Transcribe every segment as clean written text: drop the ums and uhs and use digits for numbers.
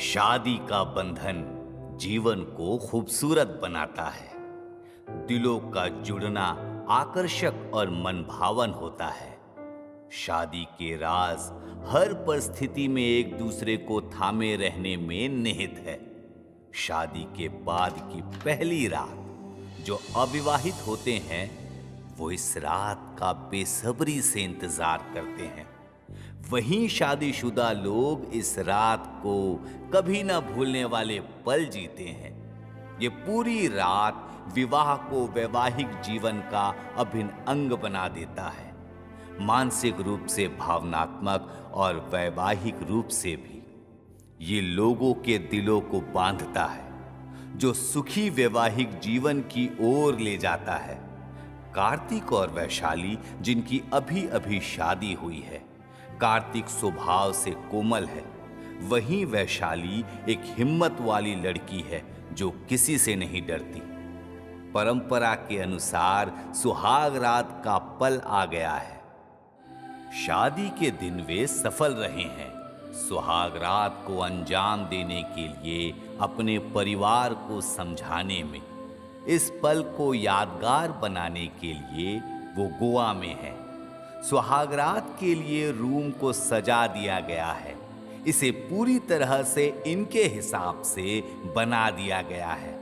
शादी का बंधन जीवन को खूबसूरत बनाता है। दिलों का जुड़ना आकर्षक और मनभावन होता है। शादी के राज हर परिस्थिति में एक दूसरे को थामे रहने में निहित है। शादी के बाद की पहली रात जो अविवाहित होते हैं वो इस रात का बेसब्री से इंतजार करते हैं। वहीं शादीशुदा लोग इस रात को कभी ना भूलने वाले पल जीते हैं। ये पूरी रात विवाह को वैवाहिक जीवन का अभिन्न अंग बना देता है, मानसिक रूप से, भावनात्मक और वैवाहिक रूप से भी। ये लोगों के दिलों को बांधता है, जो सुखी वैवाहिक जीवन की ओर ले जाता है। कार्तिक और वैशाली जिनकी अभी अभी शादी हुई है, कार्तिक स्वभाव से कोमल है, वहीं वैशाली एक हिम्मत वाली लड़की है जो किसी से नहीं डरती। परंपरा के अनुसार सुहाग रात का पल आ गया है। शादी के दिन वे सफल रहे हैं। सुहाग रात को अंजाम देने के लिए अपने परिवार को समझाने में, इस पल को यादगार बनाने के लिए वो गोवा में है। सुहागरात के लिए रूम को सजा दिया गया है। इसे पूरी तरह से इनके हिसाब से बना दिया गया है।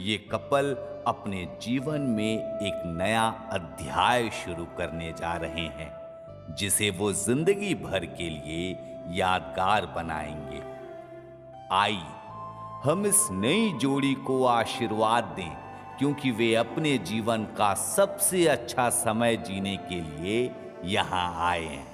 ये कपल अपने जीवन में एक नया अध्याय शुरू करने जा रहे हैं, जिसे वो जिंदगी भर के लिए यादगार बनाएंगे। आइए हम इस नई जोड़ी को आशीर्वाद दें, क्योंकि वे अपने जीवन का सबसे अच्छा समय जीने के लिए यहां आए हैं।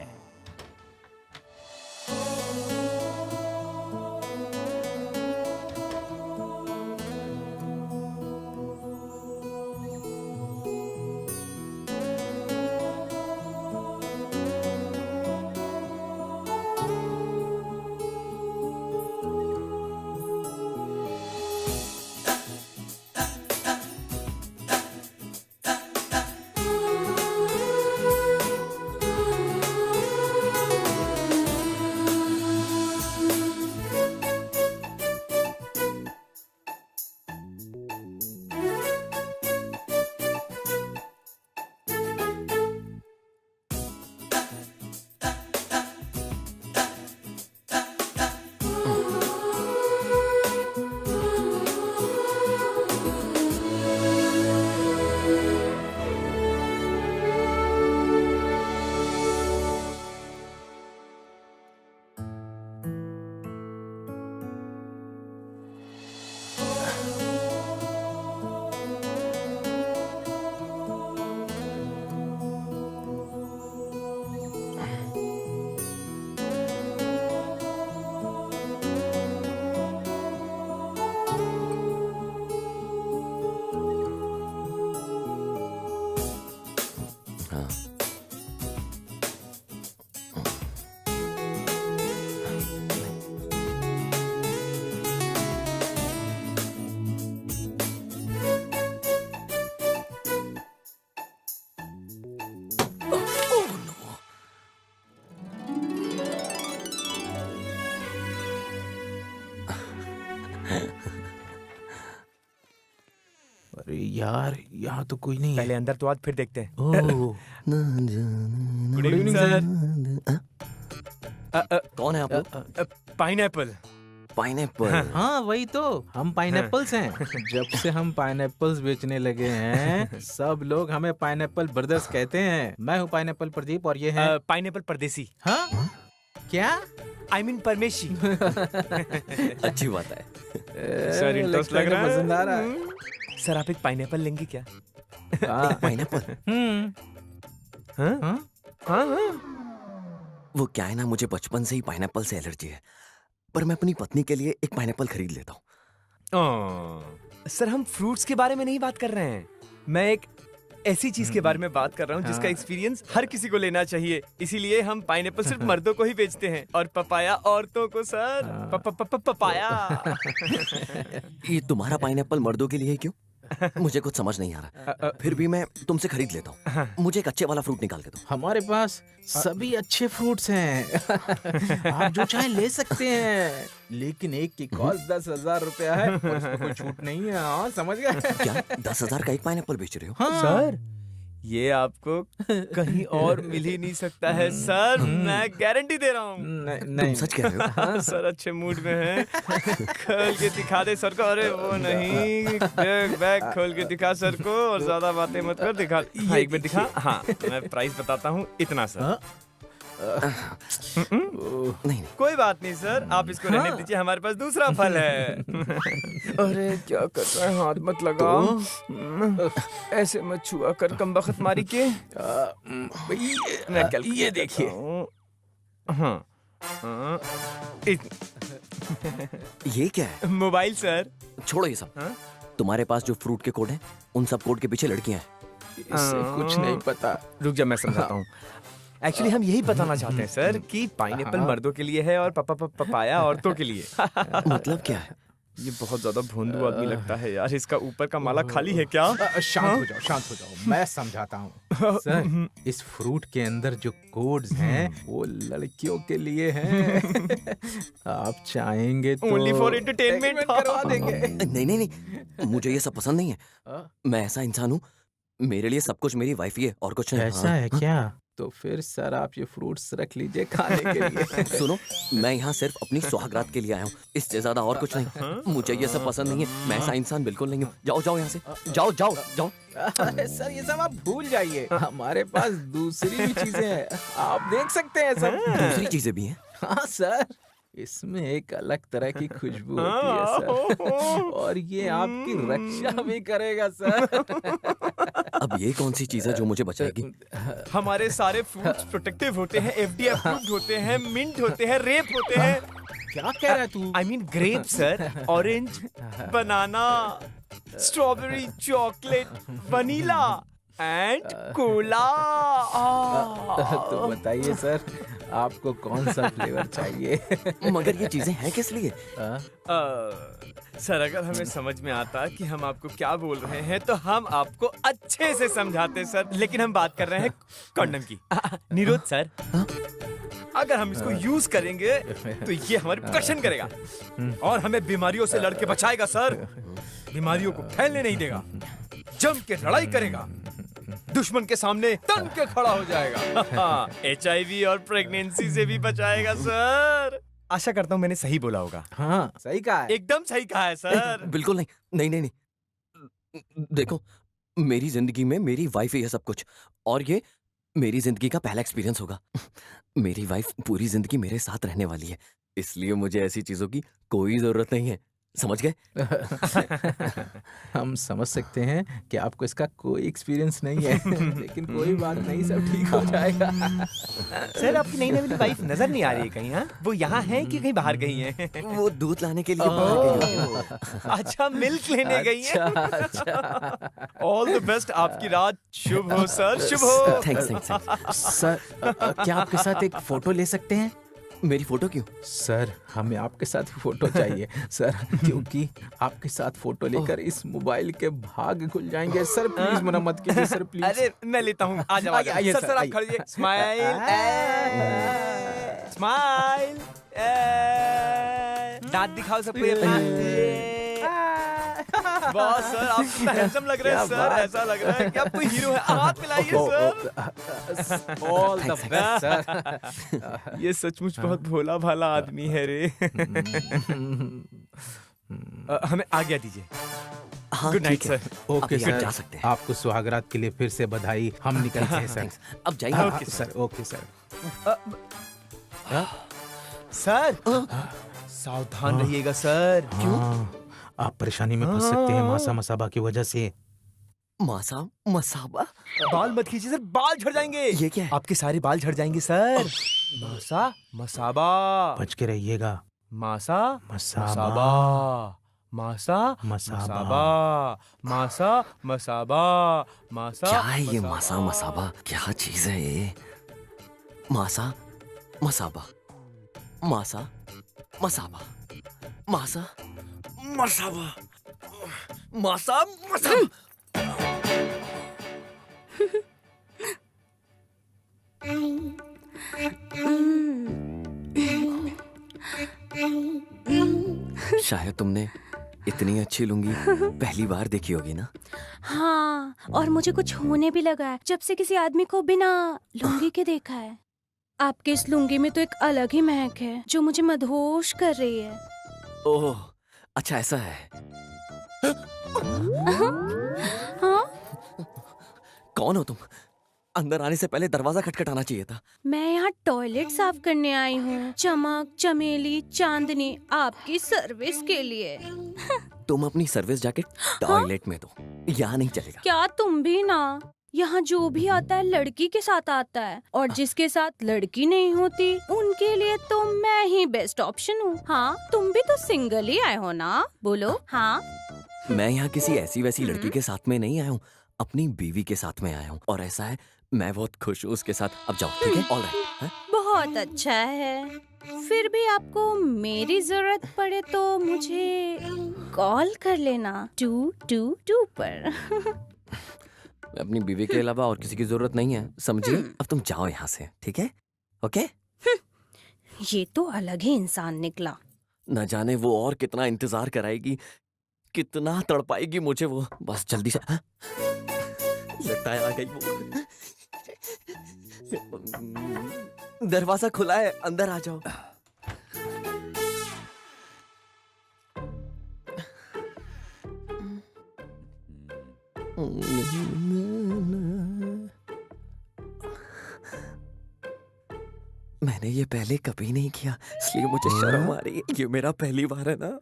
अरे यार, यहाँ तो कोई नहीं है। पहले अंदर तो आज फिर देखते हैं। ओह, गुड इवनिंग सर। कौन है आप लोग? पाइनएप्पल। पाइनएप्पल? हाँ वही तो, हम पाइनएप्पल्स हैं। जब से हम पाइनएप्पल्स बेचने लगे हैं, सब लोग हमें पाइनएप्पल ब्रदर्स कहते हैं। मैं हूँ पाइनएप्पल प्रदीप और ये है पाइनएप्पल परदेसी। हाँ क्या? I mean Parmeshi. अच्छी बात है। सर इंटरेस्ट लग रहा है। पसंद आ रहा है। सर आप एक पाइनएप्पल लेंगे क्या? पाइनएप्पल? हाँ हाँ हाँ। वो क्या है ना, मुझे बचपन से ही पाइनएप्पल से एलर्जी है, पर मैं अपनी पत्नी के लिए एक पाइनएप्पल खरीद लेता हूँ। सर हम फ्रूट्स के बारे में नहीं बात कर रहे हैं। मैं एक ऐसी चीज के बारे में बात कर रहा हूँ जिसका एक्सपीरियंस हर किसी को लेना चाहिए। इसीलिए हम पाइनएप्पल सिर्फ मर्दों को ही बेचते हैं और पपाया औरतों को। Sir papaya. ये तुम्हारा पाइनएप्पल मर्दों के लिए है क्यों? मुझे कुछ समझ नहीं आ रहा, फिर भी मैं तुमसे खरीद लेता हूँ। मुझे एक अच्छे वाला फ्रूट निकाल के दो। हमारे पास सभी अच्छे फ्रूट्स हैं। आप जो चाहे ले सकते हैं, लेकिन एक की कॉस्ट 10,000 रुपया है और उसमें कोई छूट नहीं है। हाँ, समझ गए? क्या 10,000 का एक पाइनएप्पल बेच रहे हो? हाँ सर ये आपको कहीं और मिल ही नहीं सकता है सर, मैं गारंटी दे रहा हूँ। तुम सच कह रहे हो? हाँ सर, अच्छे मूड में हैं। खोल के दिखा दे सर को। अरे वो नहीं, बैग खोल के दिखा सर को और ज्यादा बातें मत कर। दिखा, हाँ एक बार दिखा। हाँ मैं प्राइस बताता हूँ, इतना सर। नहीं कोई बात नहीं सर, आप इसको रहने दीजिए, हमारे पास दूसरा फल है। अरे क्या कर रहा है, हाथ मत लगाओ। ऐसे मत छुआ कर कमबख्त मारी के। मैं ये देखिए। हाँ ये क्या है? Mobile sir. छोड़ो ये सब। हाँ? तुम्हारे पास जो फ्रूट के कोड हैं, उन सब कोड के पीछे लड़कियां हैं। इससे कुछ नहीं पता। रुक जा, मैं समझाता हूँ। एक्चुअली हम यही बताना चाहते हैं सर कि पाइनएप्पल मर्दों के लिए है और पपाया औरतों के लिए। मतलब क्या है? ये बहुत ज्यादा भोंदू आदमी लगता है यार, इसका ऊपर का माला खाली है क्या? शांत हो जाओ, शांत हो जाओ, मैं समझाता हूँ। सर, इस फ्रूट के अंदर जो कोड्स हैं वो लड़कियों के लिए हैं। आप चाहेंगे तो Only for entertainment करवा देंगे। नहीं नहीं नहीं, मुझे ये सब पसंद नहीं है। मैं ऐसा इंसान हूँ, मेरे लिए सब कुछ मेरी वाइफ ही है और कुछ नहीं। ऐसा है क्या? तो फिर सर आप ये फ्रूट्स रख लीजिए खाने के लिए। सुनो, मैं यहाँ सिर्फ अपनी सुहागरात के लिए आया हूँ, इससे ज्यादा और कुछ नहीं। मुझे ये सब पसंद नहीं है, मैं ऐसा इंसान बिल्कुल नहीं हूँ। जाओ जाओ यहाँ से, जाओ जाओ जाओ। अरे सर, ये सब आप भूल जाइए, हमारे पास दूसरी भी चीजें हैं, आप देख सकते हैं सब। दूसरी चीजें भी हैं? हाँ सर, इसमें एक अलग तरह की खुशबू होती है सर, और ये आपकी रक्षा भी करेगा सर। अब ये कौन सी चीज है जो मुझे बचाएगी? हमारे सारे फ्रूट्स प्रोटेक्टिव होते हैं, एफडीए अप्रूव्ड होते हैं, मिंट होते हैं, रेप होते हैं। क्या कह रहा है तू? I mean grape sir, orange, banana, strawberry, chocolate, vanilla and cola. तो बताइए सर, आपको कौन सा फ्लेवर चाहिए? मगर ये चीजें हैं किस लिए? सर अगर हमें समझ में आता कि हम आपको क्या बोल रहे हैं तो हम आपको अच्छे से समझाते सर, लेकिन हम बात कर रहे हैं कंडम की। निरोध सर, अगर हम इसको यूज करेंगे तो ये हमारी प्रोटेक्शन करेगा और हमें बीमारियों से लड़के बचाएगा सर। बीमारियों को फैलने नहीं देगा, जम के लड़ाई करेगा, दुश्मन के सामने तन के खड़ा हो जाएगा। HIV और प्रेगनेंसी से भी बचाएगा सर। आशा करता हूँ मैंने सही बोला होगा। हाँ सही कहा है। एकदम सही कहा है सर। बिल्कुल नहीं, नहीं नहीं नहीं। देखो, मेरी जिंदगी में मेरी वाइफ ही है सब कुछ, और ये मेरी जिंदगी का पहला एक्सपीरियंस होगा। मेरी वाइफ पूरी जिंदगी मेरे साथ रहने वाली है, इसलिए मुझे ऐसी चीजों की कोई जरूरत नहीं है। समझ गए? हम समझ सकते हैं कि आपको इसका कोई एक्सपीरियंस नहीं है, लेकिन कोई बात नहीं, सब ठीक हो जाएगा। सर आपकी नई नई वाइफ नजर नहीं आ रही है कहीं? हाँ, वो यहाँ है कि कहीं बाहर गई है? वो दूध लाने के लिए बाहर गई है। अच्छा, मिल्क लेने गई है। अच्छा। ऑल द बेस्ट, आपकी रात शुभ हो सर, शुभ हो। Thanks thanks. सर, क्या आपके साथ एक फोटो ले सकते हैं? मेरी फोटो क्यों? सर, हमें आपके साथ फोटो चाहिए सर, क्योंकि आपके साथ फोटो लेकर इस मोबाइल के भाग खुल जाएंगे। सर प्लीज मना मत कीजिए सर, प्लीज। अरे मैं लेता हूँ, आ जाओ, आ जाओ। आइए, सर सर, सर आप आइए। खड़िए। स्माइल, स्माइल, दांत दिखाओ सबको। बॉस सर आप कितना हैंडसम लग रहे हैं सर, ऐसा लग रहा है कि आप कोई हीरो है। हाथ मिलाइए sir. All the best sir. ये सचमुच बहुत भोला भाला आदमी है रे। हमें आज्ञा दीजिए। हाँ, Good night, ठीक है। sir. ओके आप सर, जा सकते हैं। आपको सुहागरात के लिए फिर से बधाई। हम निकलते हैं सर। थैंक्स। अब जाइए। हाँ, सर, ओके सर। सर सावधान रहिएगा सर। हाँ, आप परेशानी में फंस सकते हैं मासा मसाबा की वजह से। मासा मसाबा? बाल मत खींचिए सर, बाल झड़ जाएंगे। ये क्या है? आपके सारे बाल झड़ जाएंगे सर। मासा मसाबा, बच के रहिएगा। मासा मसाबा। मसाबा, मासा मसाबा। मासा मसाबा, मासा। क्या है ये मासा मसाबा? क्या चीज है ये? मासा मसाबा, मासा मसाबा, मासा मसाबा, मासा डॉक्टर साहब। शायद तुमने इतनी अच्छी लुंगी पहली बार देखी होगी ना। हाँ, और मुझे कुछ होने भी लगा है जब से किसी आदमी को बिना लुंगी के देखा है। आपके इस लुंगी में तो एक अलग ही महक है जो मुझे मदहोश कर रही है। ओह, अच्छा ऐसा है। हाँ, कौन हो तुम? अंदर आने से पहले दरवाजा खटखटाना चाहिए था। मैं यहाँ टॉयलेट साफ करने आई हूँ। चमक, चमेली, चांदनी आपकी सर्विस के लिए। तुम अपनी सर्विस जैकेट टॉयलेट में दो, यहाँ नहीं चलेगा। क्या तुम भी ना? यहाँ जो भी आता है लड़की के साथ आता है, और जिसके साथ लड़की नहीं होती उनके लिए तो मैं ही बेस्ट ऑप्शन हूँ। हाँ, तुम भी तो सिंगल ही आए हो ना? बोलो हाँ। मैं यहाँ किसी ऐसी वैसी लड़की के साथ में नहीं आया हूँ, अपनी बीवी के साथ में आया हूँ। और ऐसा है, मैं बहुत खुश हूँ उसके साथ। अब जाओ, ठीक है? ऑलराइट। बहुत अच्छा है। फिर भी आपको मेरी जरूरत पड़े तो मुझे कॉल कर लेना 222 पर। अपनी बीवी के अलावा और किसी की जरूरत नहीं है, समझिए? अब तुम जाओ यहाँ से, ठीक है? ओके? ये तो अलग ही इंसान निकला। न जाने वो और कितना इंतजार कराएगी, कितना तड़पाएगी मुझे वो। बस जल्दी से। हाँ? लगता है आ गई वो। दरवाजा खुला है, अंदर आ जाओ। मैंने ये पहले कभी नहीं किया, इसलिए मुझे शर्म आ रही है। ये मेरा पहली बार है ना।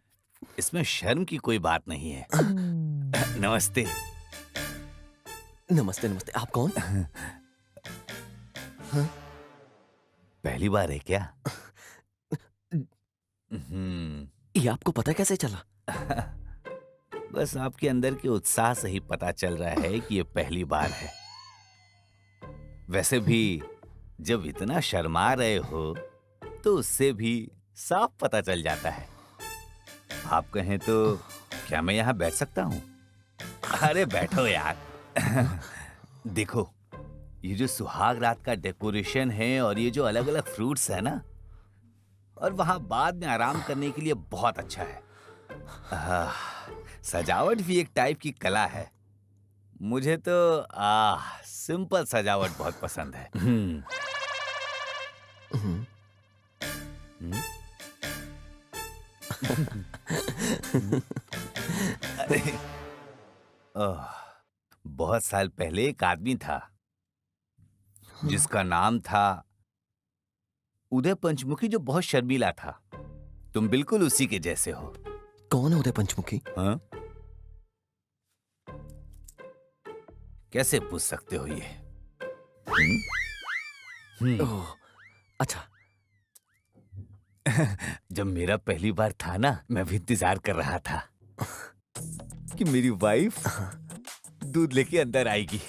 इसमें शर्म की कोई बात नहीं है। नमस्ते। नमस्ते नमस्ते। आप कौन? पहली बार है क्या? ये आपको पता कैसे चला? बस आपके अंदर के उत्साह से ही पता चल रहा है कि ये पहली बार है। वैसे भी जब इतना शर्मा रहे हो तो उससे भी साफ पता चल जाता है। आप कहें तो क्या मैं यहाँ बैठ सकता हूँ? अरे बैठो यार। देखो, ये जो सुहाग रात का डेकोरेशन है और ये जो अलग अलग फ्रूट्स है ना, और वहां बाद में आराम करने के लिए बहुत अच्छा है। सजावट भी एक टाइप की कला है। मुझे तो सिंपल सजावट बहुत पसंद है। अरे, बहुत साल पहले एक आदमी था जिसका नाम था उदय पंचमुखी, जो बहुत शर्मीला था। तुम बिल्कुल उसी के जैसे हो। कौन है उदय पंचमुखी? हाँ? कैसे पूछ सकते हो ये? ओह, अच्छा। जब मेरा पहली बार था ना, मैं भी इंतजार कर रहा था कि मेरी वाइफ दूध लेके अंदर आएगी।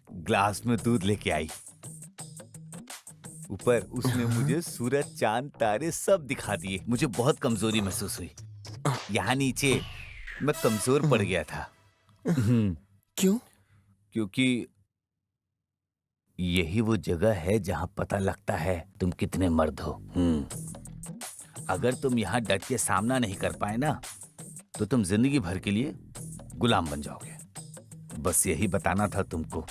ग्लास में दूध लेके आई। ऊपर उसने मुझे सूरज, चांद, तारे सब दिखा दिए। मुझे बहुत कमजोरी महसूस हुई। यहाँ नीचे मैं कमजोर पड़ गया था। क्यों? क्योंकि यही वो जगह है जहां पता लगता है तुम कितने मर्द हो। अगर तुम यहाँ डट के सामना नहीं कर पाए ना, तो तुम जिंदगी भर के लिए गुलाम बन जाओगे। बस यही बताना था तुमको।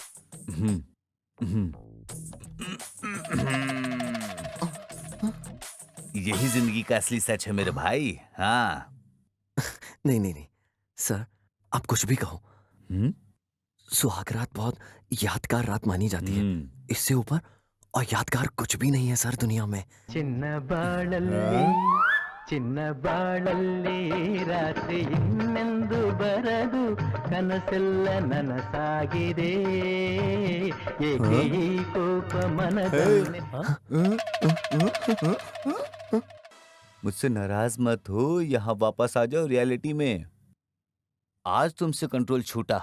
यही जिंदगी का असली सच है मेरे भाई। हाँ। नहीं नहीं नहीं सर, आप कुछ भी कहो। सुहाग रात बहुत यादगार रात मानी जाती है। इससे ऊपर और यादगार कुछ भी नहीं है सर दुनिया में। चिन्न बाळल्ली रात्रि ಇನ್ನೆಂದು ಬರದು ಕನಸೆಲ್ಲ ನನಸಾಗಿದೆ ಏಕೆ ಈ ಕೋಪ ಮನದಲ್ಲಿ मुझसे नाराज मत हो, यहाँ वापस आ जाओ रियलिटी में। आज तुमसे कंट्रोल छूटा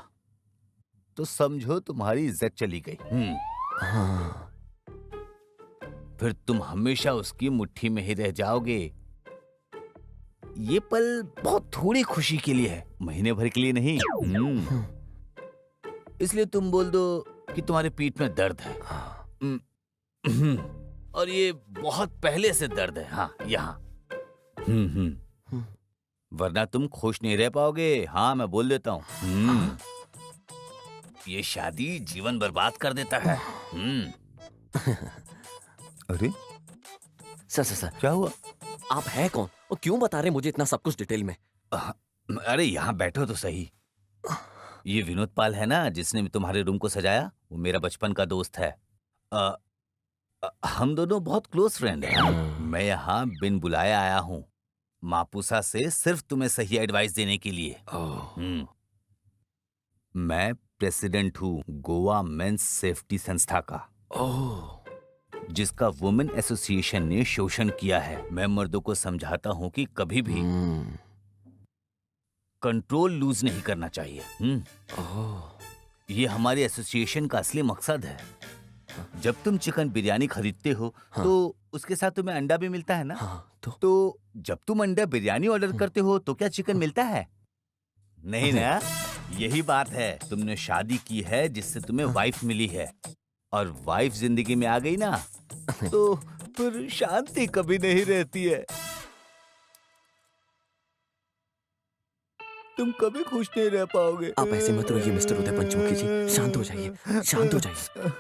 तो समझो तुम्हारी इज्जत चली गई। फिर तुम हमेशा उसकी मुट्ठी में ही रह जाओगे। ये पल बहुत थोड़ी खुशी के लिए है, महीने भर के लिए नहीं। इसलिए तुम बोल दो कि तुम्हारे पीठ में दर्द है। और ये बहुत पहले से दर्द है। हाँ, यहाँ। वरना तुम खुश नहीं रह पाओगे। हाँ, मैं बोल देता हूँ। ये शादी जीवन बर्बाद कर देता है। अरे सर क्या हुआ? आप है कौन और क्यों बता रहे मुझे इतना सब कुछ डिटेल में? अरे यहाँ बैठो तो सही। ये विनोद पाल है ना, जिसने तुम्हारे रूम को सजाया। वो मेरा बचपन का दोस्त है। हम दोनों बहुत क्लोज फ्रेंड हैं। मैं यहाँ बिन बुलाए आया हूँ मापुसा से, सिर्फ तुम्हें सही एडवाइस देने के लिए। मैं प्रेसिडेंट हूँ गोवा मेंस सेफ्टी संस्था का, जिसका वुमेन एसोसिएशन ने शोषण किया है। मैं मर्दों को समझाता हूँ कि कभी भी कंट्रोल लूज नहीं करना चाहिए। ये हमारे एसोसिएशन का असली मकसद है। जब तुम चिकन बिरयानी खरीदते हो तो उसके साथ तुम्हें अंडा भी मिलता है ना। तो जब तुम अंडा बिरयानी ऑर्डर करते हो तो क्या चिकन मिलता है? नहीं ना। यही बात है। तुमने शादी की है जिससे तुम्हें वाइफ मिली है, और वाइफ जिंदगी में आ गई ना तो फिर शांति कभी नहीं रहती है। तुम कभी खुश नहीं रह पाओगे। आप ऐसे मत रोइए मिस्टर उदय पंचमुखी जी। शांत हो जाइए, शांत हो जाइए,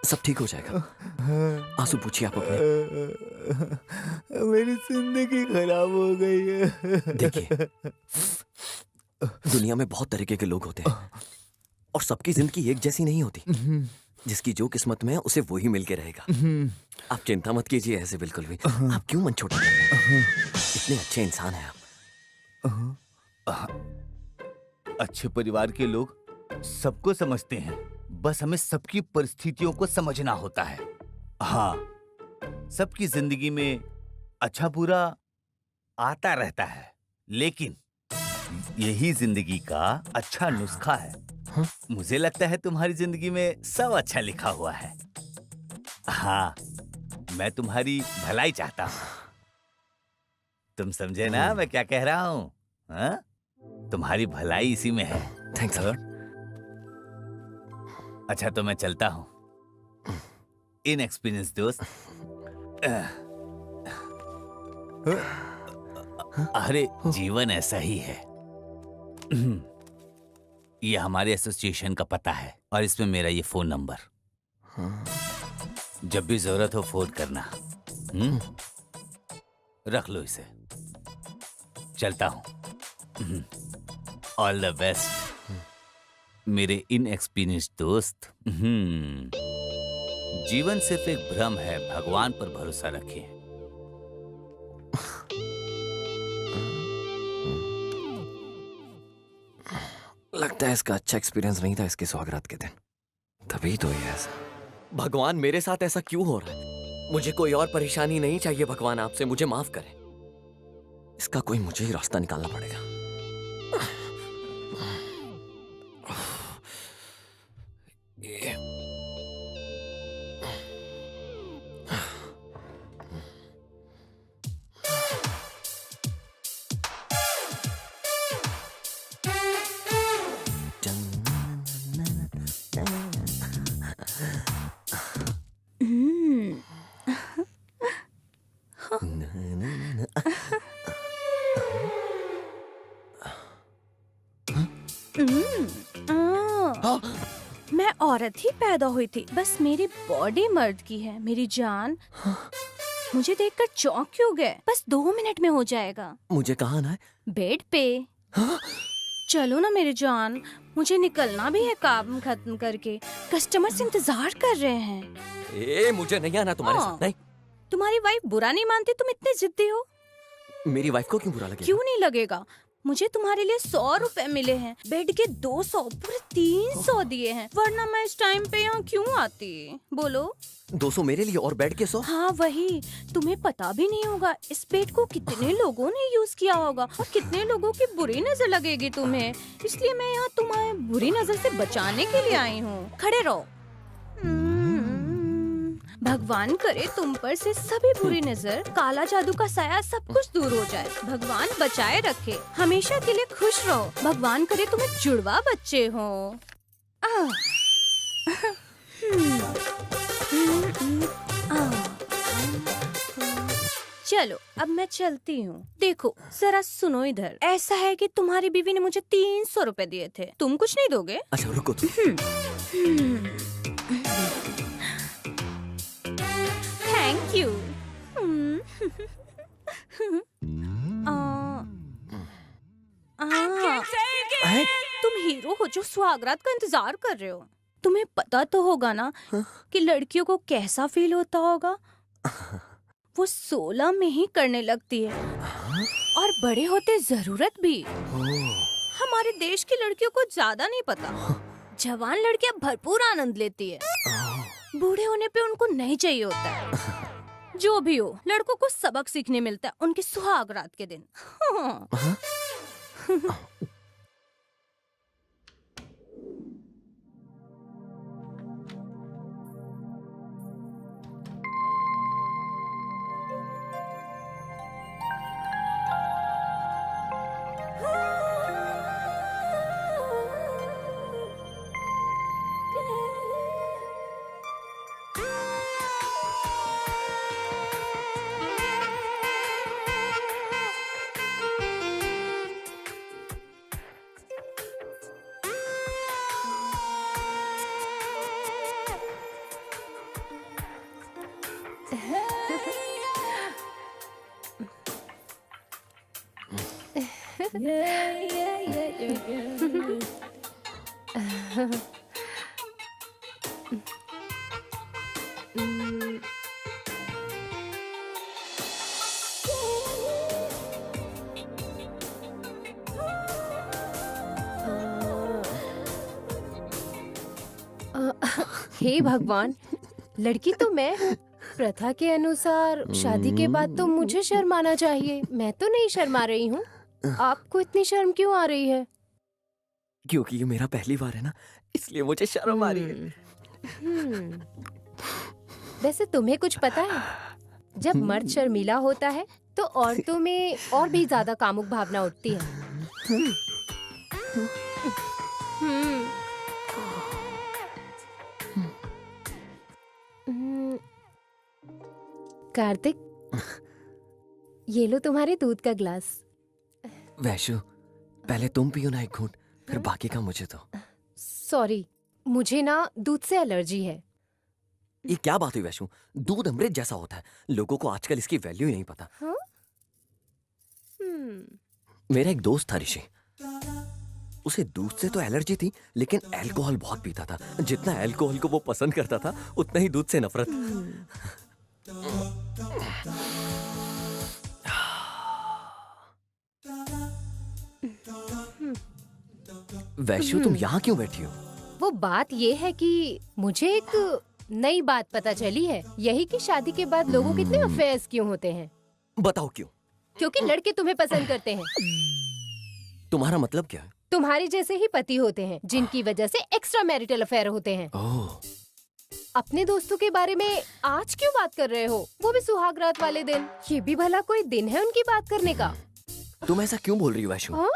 सब ठीक हो जाएगा। आंसू पूछिए आप अपने। मेरी जिंदगी खराब हो गई है। देखिए, दुनिया में बहुत तरीके के लोग होते हैं और सबकी जिंदगी एक जैसी नहीं होती। जिसकी जो किस्मत में है उसे वो ही मिलके रहेगा। आप चिंता मत कीजिए ऐसे बिल्कुल भी। आप क्यों मन छोटा कर रहे हैं? इतने अच्छे इंसान हैं आप। अच्छे परिवार के लोग सबको समझते हैं, बस हमें सबकी परिस्थितियों को समझना होता है। हाँ, सबकी जिंदगी में अच्छा बुरा आता रहता है, लेकिन यही जिंदगी का अच्छा नुस्खा है। मुझे लगता है तुम्हारी जिंदगी में सब अच्छा लिखा हुआ है। हाँ, मैं तुम्हारी भलाई चाहता हूँ। तुम समझे ना मैं क्या कह रहा हूँ? हाँ? तुम्हारी भलाई इसी में है। Thanks Lord. अच्छा, तो मैं चलता हूँ। इनएक्सपीरियंस दोस्त। अरे जीवन ऐसा ही है। ये हमारे एसोसिएशन का पता है और इसमें मेरा ये फोन नंबर। जब भी जरूरत हो फोन करना। रख लो इसे। चलता हूँ। ऑल द बेस्ट मेरे इनएक्सपीरियंस दोस्त। जीवन सिर्फ एक भ्रम है, भगवान पर भरोसा रखें। लगता है इसका अच्छा एक्सपीरियंस नहीं था इसके सौगात के दिन, तभी तो ये ऐसा। भगवान मेरे साथ ऐसा क्यों हो रहा है? मुझे कोई और परेशानी नहीं चाहिए भगवान, आपसे मुझे माफ करें। इसका कोई मुझे ही रास्ता निकालना पड़ेगा। ये मैं औरत ही पैदा हुई थी, बस मेरी बॉडी मर्द की है। मेरी जान, मुझे देखकर चौंक क्यों गए? बस 2 मिनट में हो जाएगा। मुझे कहाँ आना है? बेड पे। चलो ना मेरी जान, मुझे निकलना भी है काम खत्म करके। कस्टमर्स इंतजार कर रहे हैं। मुझे नहीं आना तुम्हारे साथ। नहीं। तुम्हारी वाइफ बुरा नहीं मानती, तुम इतने जिद्दी हो। मेरी वाइफ को क्यों बुरा लगेगा? क्यों नहीं लगेगा? मुझे तुम्हारे लिए 100 रुपए मिले हैं, बेड के 200, पूरे 300 दिए हैं, वरना मैं इस टाइम पे यहाँ क्यों आती? बोलो। 200 मेरे लिए और बेड के 100? हाँ वही। तुम्हें पता भी नहीं होगा इस बेड को कितने लोगों ने यूज किया होगा और कितने लोगों की बुरी नजर लगेगी तुम्हें। इसलिए मैं यहाँ तुम्हें बुरी नजर से बचाने के लिए आई हूँ। खड़े रहो। भगवान करे तुम पर से सभी बुरी नजर, काला जादू का साया, सब कुछ दूर हो जाए। भगवान बचाए रखे, हमेशा के लिए खुश रहो। भगवान करे तुम्हें जुड़वा बच्चे हो। चलो अब मैं चलती हूँ। देखो जरा सुनो इधर, ऐसा है कि तुम्हारी बीवी ने मुझे 300 रुपए दिए थे, तुम कुछ नहीं दोगे? अच्छा रुको। Thank you. तुम हीरो हो जो सुहागरात का इंतजार कर रहे हो। तुम्हें पता तो होगा ना कि लड़कियों को कैसा फील होता होगा। वो 16 में ही करने लगती है और बड़े होते जरूरत भी। हमारे देश की लड़कियों को ज्यादा नहीं पता। जवान लड़कियां भरपूर आनंद लेती है, बूढ़े होने पे उनको नहीं चाहिए होता है। जो भी हो, लड़कों को सबक सीखने मिलता है उनके सुहाग रात के दिन। हे भगवान, लड़की तो मैं हूँ। प्रथा के अनुसार शादी के बाद तो मुझे शर्माना चाहिए। मैं तो नहीं शर्मा रही हूँ। आपको इतनी शर्म क्यों आ रही है? क्योंकि ये मेरा पहली बार है ना, इसलिए मुझे शर्म आ रही है। वैसे तुम्हें कुछ पता है? जब मर्द शर्मीला होता है तो औरतों में और भी ज्यादा कामुक भावना उठती है। कार्तिक, ये लो तुम्हारे दूध का ग्लास। वैशु, पहले तुम पियो ना एक घूंट, फिर बाकी का मुझे दो। सॉरी, मुझे ना दूध से एलर्जी है। ये क्या बात हुई वैशु? दूध अमृत जैसा होता है, लोगों को आजकल इसकी वैल्यू ही नहीं पता। हाँ? मेरा एक दोस्त था ऋषि, उसे दूध से तो एलर्जी थी, लेकिन अल्कोहल बहुत पीता था। जितना अल्कोहल को वो पसंद करता था, उतना ही दूध से नफरत। वैशु, तुम यहाँ क्यों बैठी हो? वो बात ये है कि मुझे एक नई बात पता चली है, यही कि शादी के बाद लोगों के इतने अफेयर्स क्यों होते हैं। बताओ क्यों? क्योंकि लड़के तुम्हें पसंद करते हैं। तुम्हारा मतलब क्या है? तुम्हारे जैसे ही पति होते हैं, जिनकी वजह से एक्स्ट्रा मैरिटल अफेयर होते हैं। ओह, अपने दोस्तों के बारे में आज क्यों बात कर रहे हो? वो भी सुहाग रात वाले दिन। ये भी भला कोई दिन है उनकी बात करने का? तुम ऐसा क्यों बोल रही हो वैशु? हाँ?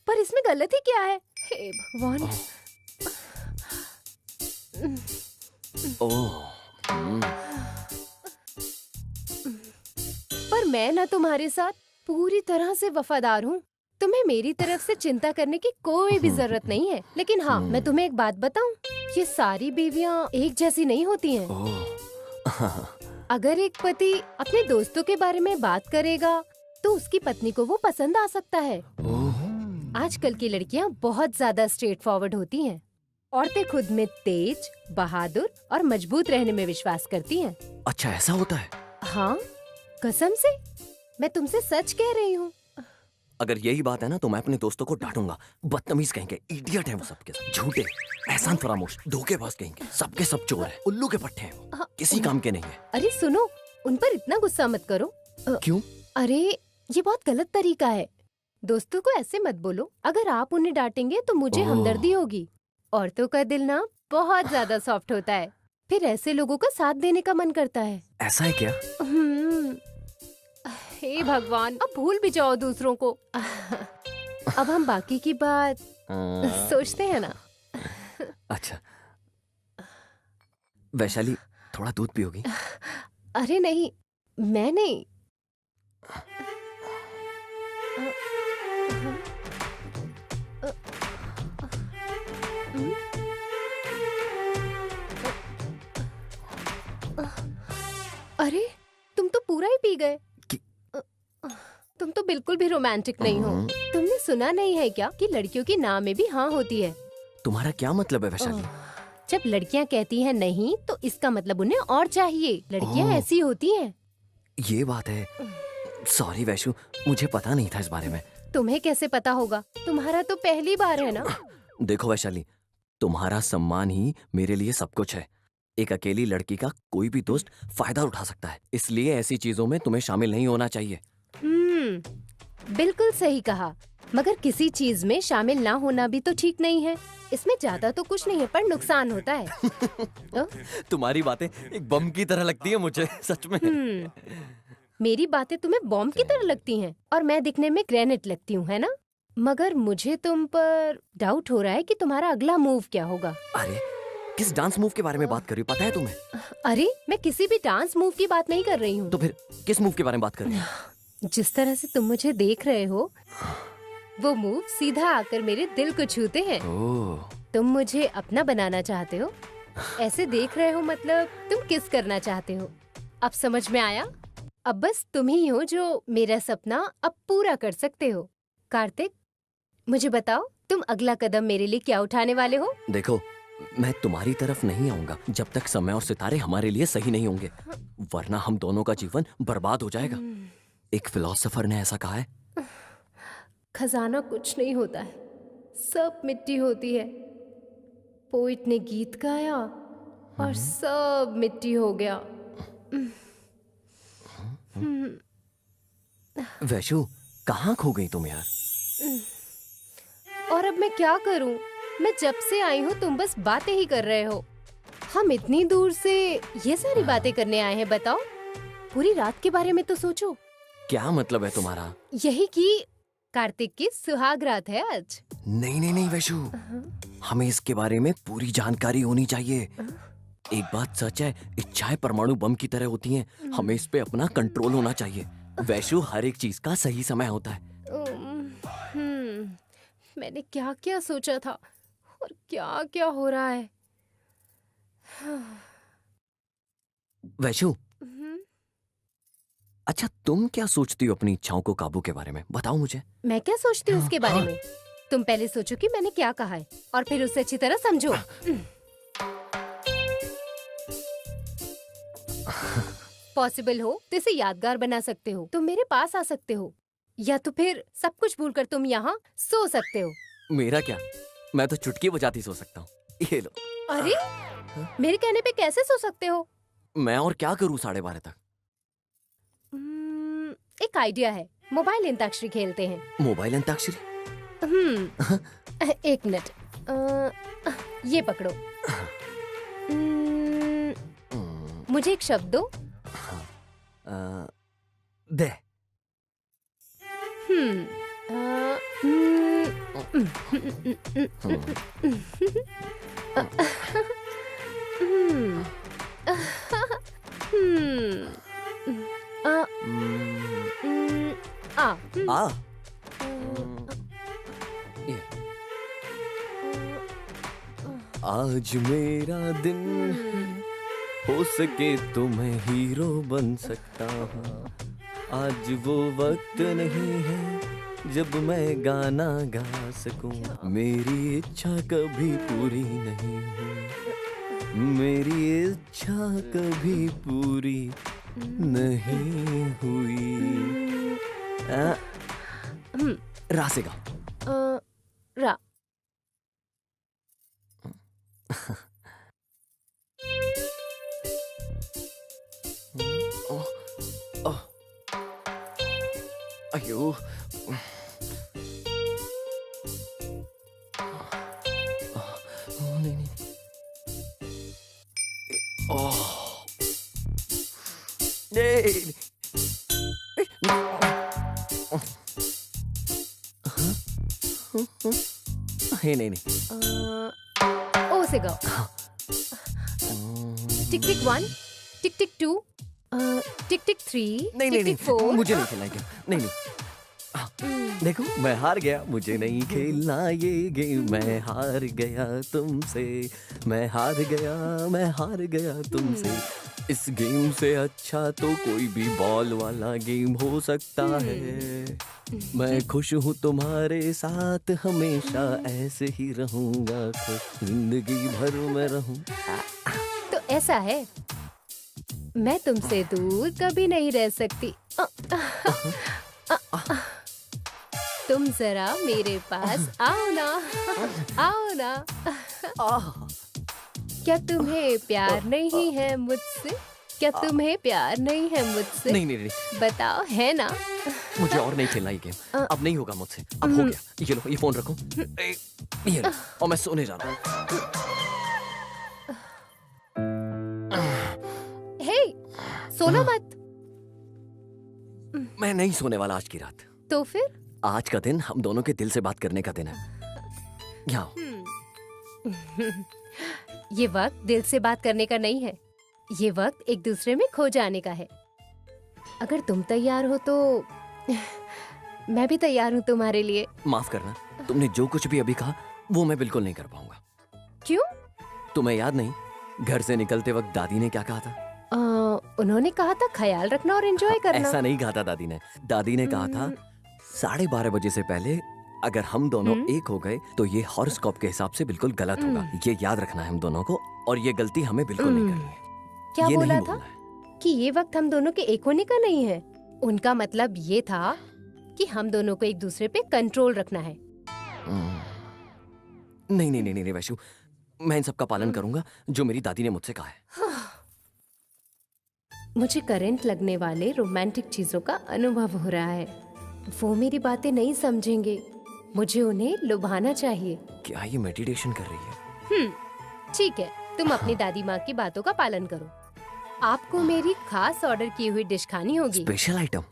पर इसमें गलत ही क्या है? हे भगवान। ओह, पर मैं ना तुम्हारे साथ पूरी तरह से वफादार हूँ। तुम्हें मेरी तरफ से चिंता करने की कोई भी जरूरत नहीं है। लेकिन हाँ, मैं तुम्हें एक बात बताऊं, ये सारी बीवियां एक जैसी नहीं होती हैं। अगर एक पति अपने दोस्तों के बारे में बात करेगा तो उसकी पत्नी को वो पसंद आ सकता है। आजकल की लड़कियां बहुत ज्यादा स्ट्रेट फॉरवर्ड होती हैं। औरतें खुद में तेज, बहादुर और मजबूत रहने में विश्वास करती हैं। अच्छा ऐसा होता है? हाँ, कसम से मैं तुमसे सच कह रही हूँ। अगर यही बात है ना, तो मैं अपने दोस्तों को डांटूंगा। बदतमीज कहेंगे, इडियट है वो सबके सब, झूठे, एहसान फरामोश, धोखेबाज कहेंगे। सबके सब चोर है, उल्लू के पट्टे हैं, हाँ, किसी काम के नहीं है। अरे सुनो, उन पर इतना गुस्सा मत करो। क्यों? अरे ये बहुत गलत तरीका है। दोस्तों को ऐसे मत बोलो। अगर आप उन्हें डांटेंगे तो मुझे ओह। हमदर्दी होगी। औरतों का दिल ना बहुत ज्यादा सॉफ्ट होता है। फिर ऐसे लोगों का साथ देने का मन करता है। ऐसा है क्या? हे भगवान, अब भूल भी जाओ दूसरों को। अब हम बाकी की बात सोचते हैं ना। अच्छा, वैशाली थोड़ा दूध पियोगी? अरे नहीं, मैं नहीं। अरे, तुम तो पूरा ही पी गए। तुम तो बिल्कुल भी रोमांटिक नहीं हो। तुमने सुना नहीं है क्या कि लड़कियों की ना में भी हाँ होती है? तुम्हारा क्या मतलब है वैशाली? जब लड़कियां कहती हैं नहीं तो इसका मतलब उन्हें और चाहिए। लड़कियां ऐसी होती हैं। ये बात है। सॉरी वैशु, मुझे पता नहीं था इस बारे में। तुम्हें कैसे पता होगा? तुम्हारा तो पहली बार है ना। देखो वैशाली, तुम्हारा सम्मान ही मेरे लिए सब कुछ है। एक अकेली लड़की का कोई भी दोस्त फायदा उठा सकता है, इसलिए ऐसी चीजों में तुम्हें शामिल नहीं होना चाहिए। बिल्कुल सही कहा, मगर किसी चीज में शामिल ना होना भी तो ठीक नहीं है। इसमें ज्यादा तो कुछ नहीं है, पर नुकसान होता है। तुम्हारी बातें एक बम की तरह लगती है मुझे, सच में। मेरी बातें तुम्हें बॉम्ब की तरह लगती हैं और मैं दिखने में ग्रेनेड लगती हूँ, है ना? मगर मुझे तुम पर डाउट हो रहा है कि तुम्हारा अगला मूव क्या होगा। अरे, किस डांस मूव के बारे में बात कर रही हो, पता है तुम्हें? अरे, मैं किसी भी डांस मूव की बात नहीं कर रही हूँ। तो फिर किस मूव के बारे में बात कर रही हो? जिस तरह से तुम मुझे देख रहे हो, वो मूव सीधा आकर मेरे दिल को छूते हैं। ओह, तुम मुझे अपना बनाना चाहते हो। ऐसे देख रहे हो मतलब तुम किस करना चाहते हो। अब समझ में आया? अब बस तुम ही हो जो मेरा सपना अब पूरा कर सकते हो। कार्तिक, मुझे बताओ तुम अगला कदम मेरे लिए क्या उठाने वाले हो? देखो, मैं तुम्हारी तरफ नहीं आऊंगा जब तक समय और सितारे हमारे लिए सही नहीं होंगे, वरना हम दोनों का जीवन बर्बाद हो जाएगा। एक फिलोसोफर ने ऐसा कहा है। खजाना कुछ नहीं होता है, सब मिट्टी होती है। पोइट ने गीत गाया और सब मिट्टी हो गया। वैशु, कहाँ खो गई तुम यार? और अब मैं क्या करूं? मैं जब से आई हूँ तुम बस बातें ही कर रहे हो। हम इतनी दूर से ये सारी बातें करने आए हैं, बताओ। पूरी रात के बारे में तो सोचो। क्या मतलब है तुम्हारा? यही कि कार्तिक की सुहाग रात है आज। नहीं नहीं नहीं वैशु, हमें इसके बारे में पूरी जानकारी होनी चाहिए। एक बात सच है, इच्छाएं परमाणु बम की तरह होती हैं। हमें इस पे अपना कंट्रोल होना चाहिए। वैशु, हर एक चीज का सही समय होता है। मैंने क्या क्या सोचा था और क्या क्या हो रहा है। वैशु, अच्छा तुम क्या सोचती हो अपनी इच्छाओं को काबू के बारे में? बताओ मुझे। मैं क्या सोचती हूँ उसके बारे में? तुम पहले सोचो कि मैंने क्या कहा है और फिर उसे अच्छी तरह समझो। पॉसिबल हो तो इसे यादगार बना सकते हो। तुम मेरे पास आ सकते हो, या तो फिर सब कुछ भूलकर तुम यहाँ सो सकते हो। मेरा क्या, मैं तो चुटकी बजाती सो सकता हूँ। ये लो। अरे, मेरे कहने पे कैसे सो सकते हो? मैं और क्या करूँ 12:30 तक? एक आइडिया है, मोबाइल अंताक्षरी खेलते हैं। मोबाइल अंताक्षरी? एक मिनट, ये पकड़ो। मुझे एक शब्द दो। दे। आ ये। आज मेरा दिन हो सके तो मैं हीरो बन सकता हूँ। आज वो वक्त नहीं है जब मैं गाना गा सकूं। मेरी इच्छा कभी पूरी नहीं हुई, मेरी इच्छा कभी पूरी नहीं हुई। रा से गाओ। रा। अयो, नहीं नहीं। हे नहीं नहीं। ओ से गो। टिक टिक 1, टिक टिक 2, टिक टिक 3, नहीं टिक नहीं टिक नहीं 4। मुझे नहीं खेलना गेम। नहीं नहीं देखो मैं हार गया, मुझे नहीं खेलना ये गेम। मैं हार गया तुमसे, मैं हार गया तुमसे। इस गेम से अच्छा तो कोई भी बॉल वाला गेम हो सकता है। मैं खुश हूँ तुम्हारे साथ, हमेशा ऐसे ही रहूंगा खुश, जिंदगी भर में रहूं। तो ऐसा है, मैं तुमसे दूर कभी नहीं रह सकती। तुम जरा मेरे पास आओ ना, आओ ना। क्या तुम्हें प्यार नहीं है मुझसे? क्या तुम्हें प्यार नहीं है मुझसे? नहीं नहीं नहीं बताओ, है ना? मुझे और नहीं खेलना ये गेम। अब नहीं होगा मुझसे, अब हो गया। ये लो, ये फोन रखो। ये लो, और मैं सोने जा रहा हूँ। हे, सोना मत। मैं नहीं सोने वाला आज की रात। तो फिर? आज का दिन हम दोनों के दिल से बात करने का दिन है। यहाँ ये वक्त दिल से बात करने का नहीं है, ये वक्त एक दूसरे में खो जाने का है। अगर तुम तैयार हो तो मैं भी तैयार हूँ तुम्हारे लिए। माफ करना, तुमने जो कुछ भी अभी कहा वो मैं बिल्कुल नहीं कर पाऊंगा। क्यों? तुम्हें याद नहीं, घर से निकलते वक्त दादी ने क्या कहा था? उन्होंने कहा था ख्याल रखना और एंजॉय करना। ऐसा नहीं कहा था दादी ने। दादी ने कहा था 12:30 बजे से पहले अगर हम दोनों एक हो गए तो ये हॉरोस्कोप के हिसाब से बिल्कुल गलत होगा। ये याद रखना है हम दोनों को, और ये गलती हमें बिल्कुल नहीं करनी है। क्या ये बोला नहीं था? बोलना है। कि ये वक्त हम दोनों के एक होने का नहीं है। उनका मतलब ये था कि हम दोनों को एक दूसरे पे कंट्रोल रखना है। नहीं नहीं नहीं नहीं वैशु, मैं इन सब का पालन करूंगा जो मेरी दादी ने मुझसे कहा है। मुझे करंट लगने वाले रोमांटिक चीजों का अनुभव हो रहा है। वो मेरी बातें नहीं समझेंगे, मुझे उन्हें लुभाना चाहिए। क्या ये मेडिटेशन कर रही है? ठीक है, तुम अपनी दादी माँ की बातों का पालन करो। आपको मेरी खास ऑर्डर की हुई डिश खानी होगी। Special item?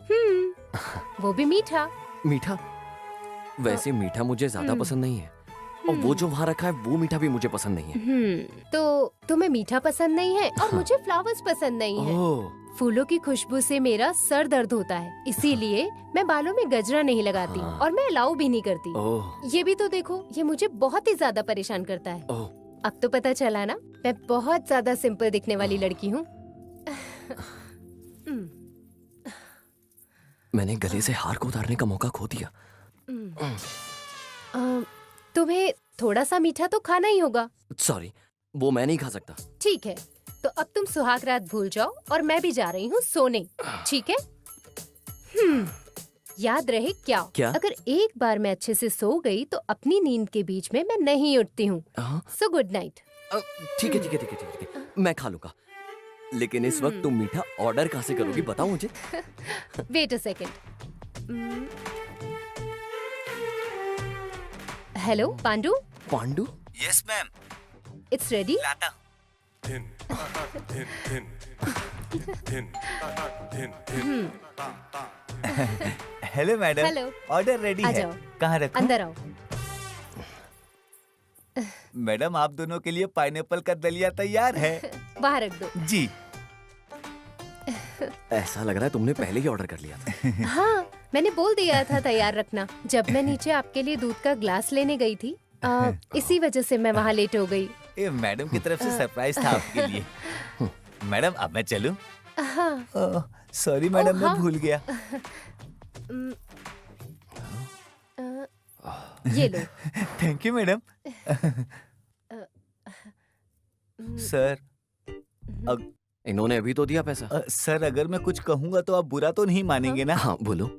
वो भी मीठा। मीठा? वैसे मीठा मुझे ज्यादा पसंद नहीं है, और वो जो वहाँ रखा है वो मीठा भी मुझे पसंद नहीं है। तो तुम्हें मीठा पसंद नहीं है और मुझे फ्लावर्स पसंद नहीं है। ओह, फूलों की खुशबू से मेरा सर दर्द होता है, इसीलिए मैं बालों में गजरा नहीं लगाती हाँ। और मैं अलाउ भी नहीं करती। ओह, ये भी तो देखो, ये मुझे बहुत ही ज्यादा परेशान करता है। ओह, अब तो पता चला ना, मैं बहुत ज्यादा सिंपल दिखने वाली लड़की हूँ। मैंने गले से हार को उतारने का मौका खो दिया। तुम्हें थोड़ा सा मीठा तो खाना ही होगा। सॉरी, वो मैं नहीं खा सकता। ठीक है, तो अब तुम सुहाग रात भूल जाओ और मैं भी जा रही हूँ सोने। ठीक है? याद रहे क्या? अगर एक बार मैं अच्छे से सो गई तो अपनी नींद के बीच में मैं नहीं उठती हूँ। So good night. ठीक है ठीक है ठीक है ठीक है, मैं खा लूंगा। लेकिन इस वक्त तुम मीठा ऑर्डर कहाँ से करोगी, बताओ मुझे। Wait a second. Hello Pandu. Pandu? Yes ma'am, it's ready. लाता। Hello madam, hello. Order ready आ है। जाओ। कहाँ रखूं? अंदर आओ। मैडम, आप दोनों के लिए पाइनएप्पल का दलिया तैयार है। बाहर रख दो। जी। ऐसा लग रहा है तुमने पहले ही ऑर्डर कर लिया था। हाँ, मैंने बोल दिया था तैयार रखना। जब मैं नीचे आपके लिए दूध का ग्लास लेने गई थी, इसी वजह से मैं वहाँ लेट हो गई। ये मैडम की तरफ से सरप्राइज था आपके लिए। मैडम, अब मैं चलूं? हाँ। सॉरी मैडम, मैं हाँ। भूल गया। ये लो। Thank you madam. सर, इन्होंने अभी तो दिया पैसा। सर, अगर मैं कुछ कहूंगा तो आप बुरा तो नहीं मानेंगे ना? हाँ बोलो।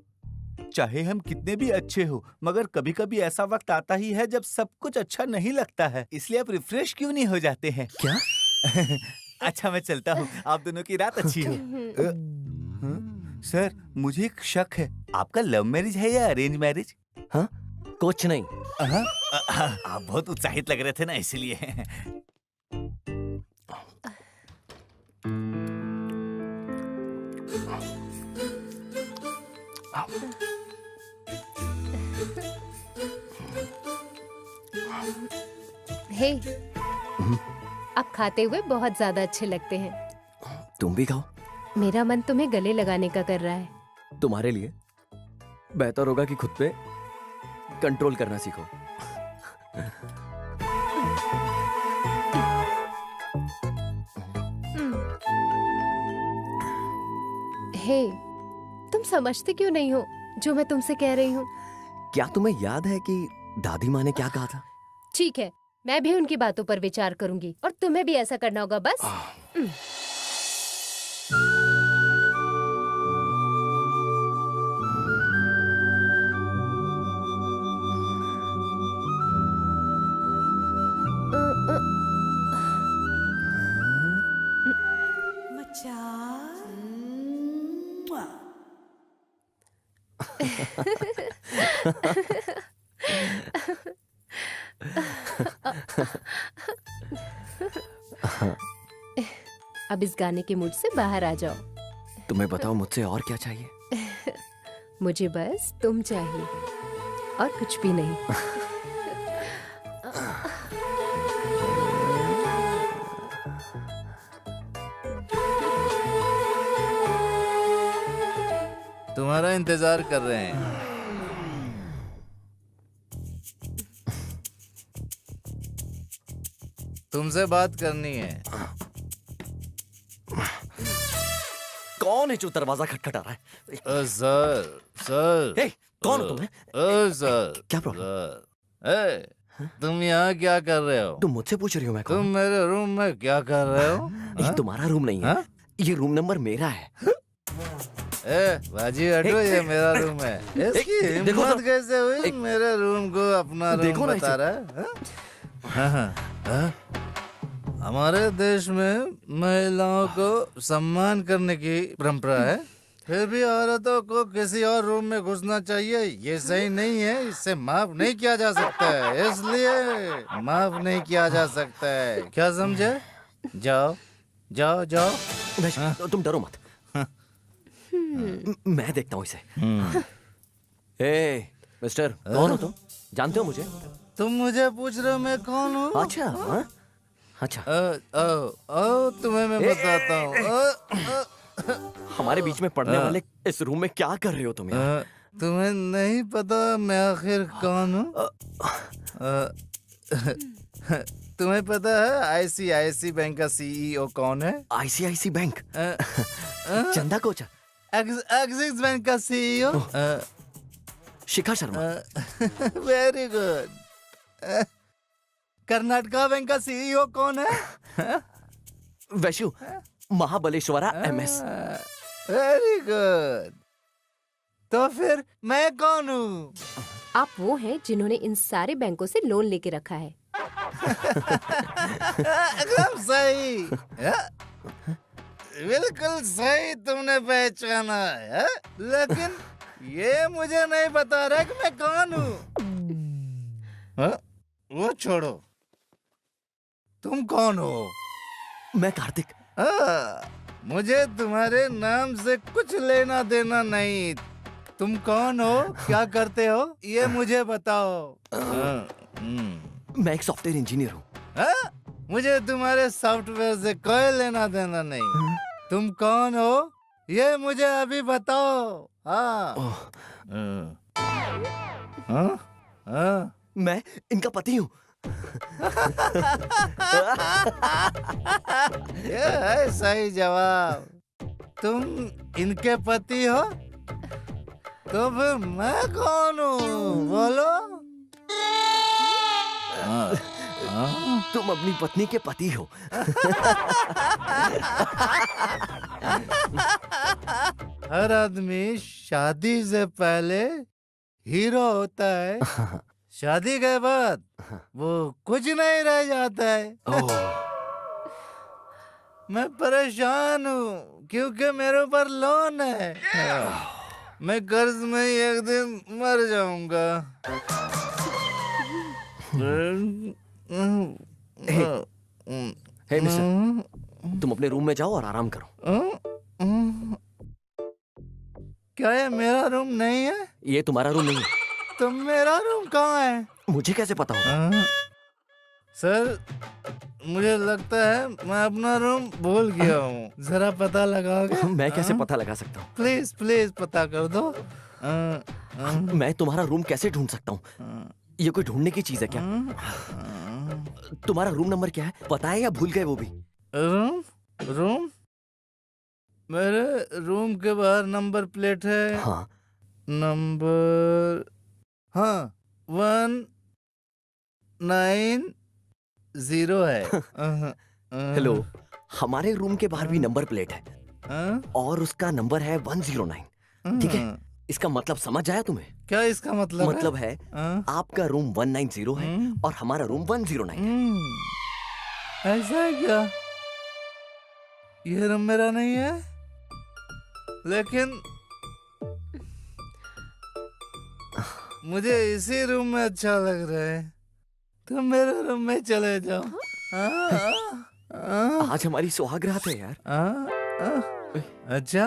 चाहे हम कितने भी अच्छे हो, मगर कभी कभी ऐसा वक्त आता ही है जब सब कुछ अच्छा नहीं लगता है। इसलिए आप रिफ्रेश क्यों नहीं हो जाते हैं? क्या? अच्छा, मैं चलता हूँ। आप दोनों की रात अच्छी हो। सर, मुझे एक शक है, आपका लव मैरिज है या अरेंज मैरिज? हाँ, कुछ नहीं। आप बहुत उत्साहित लग रहे थे ना, इसलिए। हे, आप खाते हुए बहुत ज्यादा अच्छे लगते हैं। तुम भी खाओ। मेरा मन तुम्हें गले लगाने का कर रहा है। तुम्हारे लिए बेहतर होगा कि खुद पे कंट्रोल करना सीखो। हे, तुम समझते क्यों नहीं हो जो मैं तुमसे कह रही हूँ? क्या तुम्हें याद है कि दादी माँ ने क्या कहा था? ठीक है, मैं भी उनकी बातों पर विचार करूंगी और तुम्हें भी ऐसा करना होगा बस। अब इस गाने के मूड से बाहर आ जाओ। तुम्हें बताओ मुझसे और क्या चाहिए? मुझे बस तुम चाहिए और कुछ भी नहीं। तुम्हारा इंतजार कर रहे हैं। तुमसे बात करनी है। कौन है जो दरवाजा खटखटा रहा है? सर सर हे, कौन हो तुम? सर क्या प्रॉब्लम? सर तुम यहाँ क्या कर रहे हो? तुम मुझसे पूछ रही हो मैं कौन? तुम मेरे रूम में क्या कर रहे हो? ये तुम्हारा रूम नहीं है। हाँ? ये रूम नंबर मेरा है। बाजी हटो, ये मेरा रूम है। इसकी देखो हिम्मत तो। कैसे हुई मेरे रूम को अपना रूम देखो ना बता इसे। रहा है? हाँ? हाँ, हाँ? हमारे देश में महिलाओं को सम्मान करने की परंपरा है, फिर भी औरतों को किसी और रूम में घुसना चाहिए। ये सही नहीं है, इससे माफ नहीं किया जा सकता है, इसलिए माफ नहीं किया जा सकता है। क्या समझे? जाओ जाओ जाओ। वैसे, तुम डरो मत। मैं देखता हूँ इसे। ए, मिस्टर, कौन हो तुम? जानते हो मुझे? तुम मुझे पूछ रहे हो मैं कौन हूँ? अच्छा, हाँ? अच्छा। तुम्हें मैं बताता हूँ। हमारे बीच में पढ़ने वाले इस रूम में क्या कर रहे हो तुम यार? तुम्हें नहीं पता मैं आखिर कौन हूँ? तुम्हें पता है आईसीआईसी बैंक का सीईओ कौन है? ICICI bank? Chanda Kochhar? Axis bank का CEO Shikha Sharma? Very good. Karnataka bank का सीईओ कौन है? Vaishu Mahabaleshwara M S? Very good. तो फिर मैं कौन हूँ? आप वो हैं जिन्होंने इन सारे बैंकों से लोन लेके रखा है। एकदम सही। बिल्कुल सही तुमने पहचाना है, लेकिन ये मुझे नहीं बता रहा कि मैं कौन हूँ। वो छोड़ो, तुम कौन हो? मैं कार्तिक। मुझे तुम्हारे नाम से कुछ लेना देना नहीं। तुम कौन हो, क्या करते हो, ये मुझे बताओ। मैं एक सॉफ्टवेयर इंजीनियर हूँ। मुझे तुम्हारे सॉफ्टवेयर से कोई लेना देना नहीं। तुम कौन हो, ये मुझे अभी बताओ। मैं इनका पति हूँ। ये है सही जवाब। तुम इनके पति हो, तो फिर मैं कौन हूँ, बोलो। तुम अपनी पत्नी के पति हो। हर आदमी शादी से पहले हीरो होता है, शादी के बाद वो कुछ नहीं रह जाता है। मैं परेशान हूँ क्योंकि मेरे ऊपर लोन है। मैं कर्ज में ही एक दिन मर जाऊंगा। हे मिस्टर, तुम अपने रूम में जाओ और आराम करो। क्या ये मेरा रूम नहीं है? ये तुम्हारा रूम नहीं है। तो मेरा रूम कहाँ है? मुझे कैसे पता होगा? सर, मुझे लगता है मैं अपना रूम भूल गया हूँ। जरा पता लगाओगे? मैं कैसे पता लगा सकता हूँ? प्लीज प्लीज पता कर दो। मैं तुम्हारा रूम कैसे ढूंढ सकता हूँ? ये कोई ढूंढने की चीज है क्या? तुम्हारा रूम नंबर क्या है? पता है या भूल गए वो भी? रूम रूम मेरे रूम के बाहर नंबर प्लेट है। हाँ। नंबर 190 है। हेलो, हमारे रूम के बाहर भी नंबर प्लेट है और उसका नंबर है 109। ठीक है, इसका मतलब समझ आया तुम्हें? क्या इसका मतलब मतलब है आपका रूम 190 है और हमारा रूम 109 है। ऐसा है क्या? ये रूम मेरा नहीं है, लेकिन मुझे इसी रूम में अच्छा लग रहा है। तुम मेरे रूम में चले जाओ। आज हमारी सुहागरात है यार। अच्छा,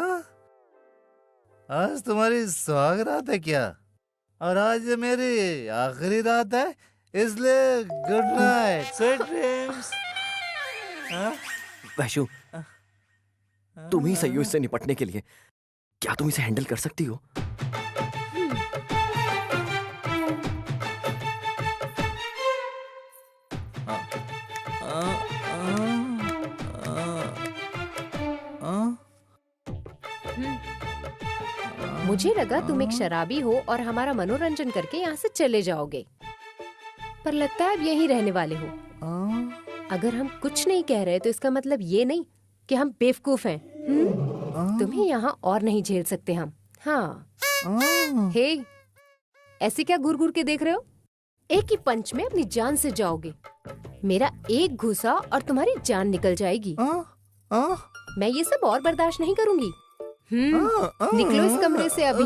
आज तुम्हारी सुहागरात है क्या? और आज मेरी आखिरी रात है, इसलिए good night, sweet dreams. Vaishu, तुम ही सही हो इससे निपटने के लिए। क्या तुम इसे हैंडल कर सकती हो? मुझे लगा तुम एक शराबी हो और हमारा मनोरंजन करके यहाँ से चले जाओगे, पर लगता है अब यहीं रहने वाले हो। अगर हम कुछ नहीं कह रहे तो इसका मतलब ये नहीं कि हम बेवकूफ हैं। तुम्हें यहाँ और नहीं झेल सकते हम। हाँ। हे, ऐसे क्या घूर घूर के देख रहे हो? एक ही पंच में अपनी जान से जाओगे। मेरा एक घुसा और तुम्हारी जान निकल जाएगी। मैं ये सब और बर्दाश्त नहीं करूंगी। निकलो इस कमरे से अभी।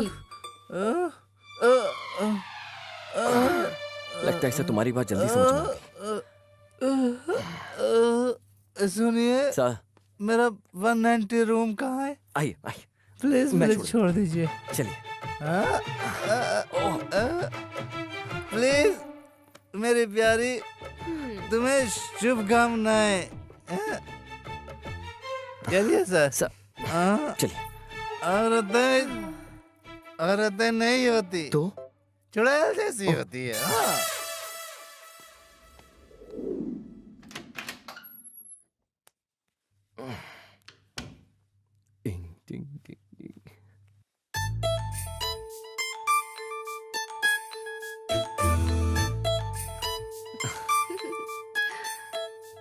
लगता है इसे तुम्हारी बात जल्दी समझ में आएगी। सुनिए, मेरा 190 रूम कहाँ है? आइए आइए, प्लीज मैं प्लीज छोड़ दीजिए। चलिए। प्लीज मेरी प्यारी, तुम्हें शुभकामनाएं। चलिए सर। चलिए। औरतें नहीं होती तो चुड़ैल जैसी होती है।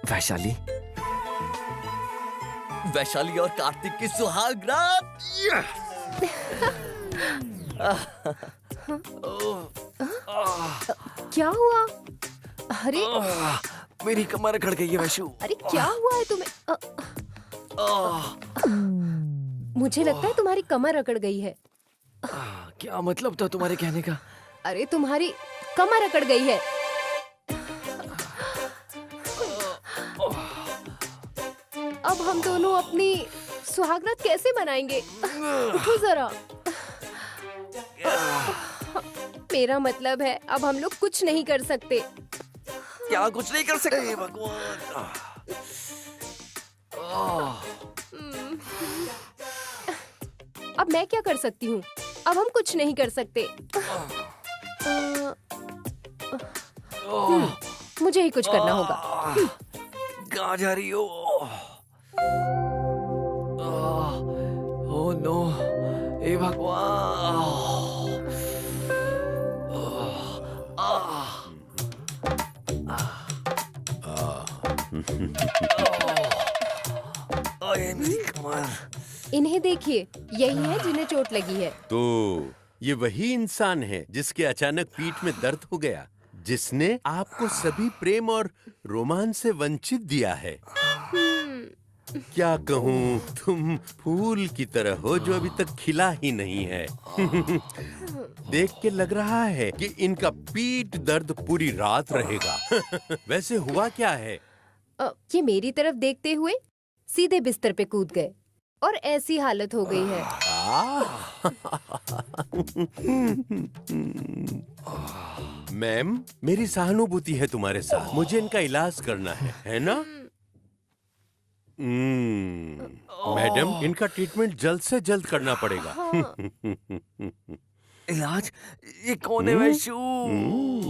वैशाली, वैशाली और कार्तिक की सुहागरात। क्या हुआ? अरे मेरी कमर अकड़ गई है वैशु। अरे क्या हुआ है तुम्हें? मुझे लगता है तुम्हारी कमर अकड़ गई है। क्या मतलब था तुम्हारे कहने का? अरे तुम्हारी कमर अकड़ गई है। अब हम दोनों अपनी सुहागरात कैसे मनाएंगे? उठो जरा। मेरा मतलब है अब हम लोग कुछ नहीं कर सकते। क्या कुछ नहीं कर सकते? भगवान। अब मैं क्या कर सकती हूँ? अब हम कुछ नहीं कर सकते। मुझे ही कुछ करना होगा। कहाँ जा रही हो? ओह नो, हे भगवान। मेरी कमर। इन्हें देखिए, यही है जिन्हें चोट लगी है। तो ये वही इंसान है जिसके अचानक पीठ में दर्द हो गया, जिसने आपको सभी प्रेम और रोमांस से वंचित दिया है। क्या कहूँ, तुम फूल की तरह हो जो अभी तक खिला ही नहीं है। देख के लग रहा है कि इनका पीठ दर्द पूरी रात रहेगा। वैसे हुआ क्या है? ये मेरी तरफ देखते हुए सीधे बिस्तर पे कूद गए और ऐसी हालत हो गई है। मैम, मेरी सहानुभूति है तुम्हारे साथ। मुझे इनका इलाज करना है ना? मैडम, इनका ट्रीटमेंट जल्द से जल्द करना पड़ेगा। इलाज? ये कौन है वैशु?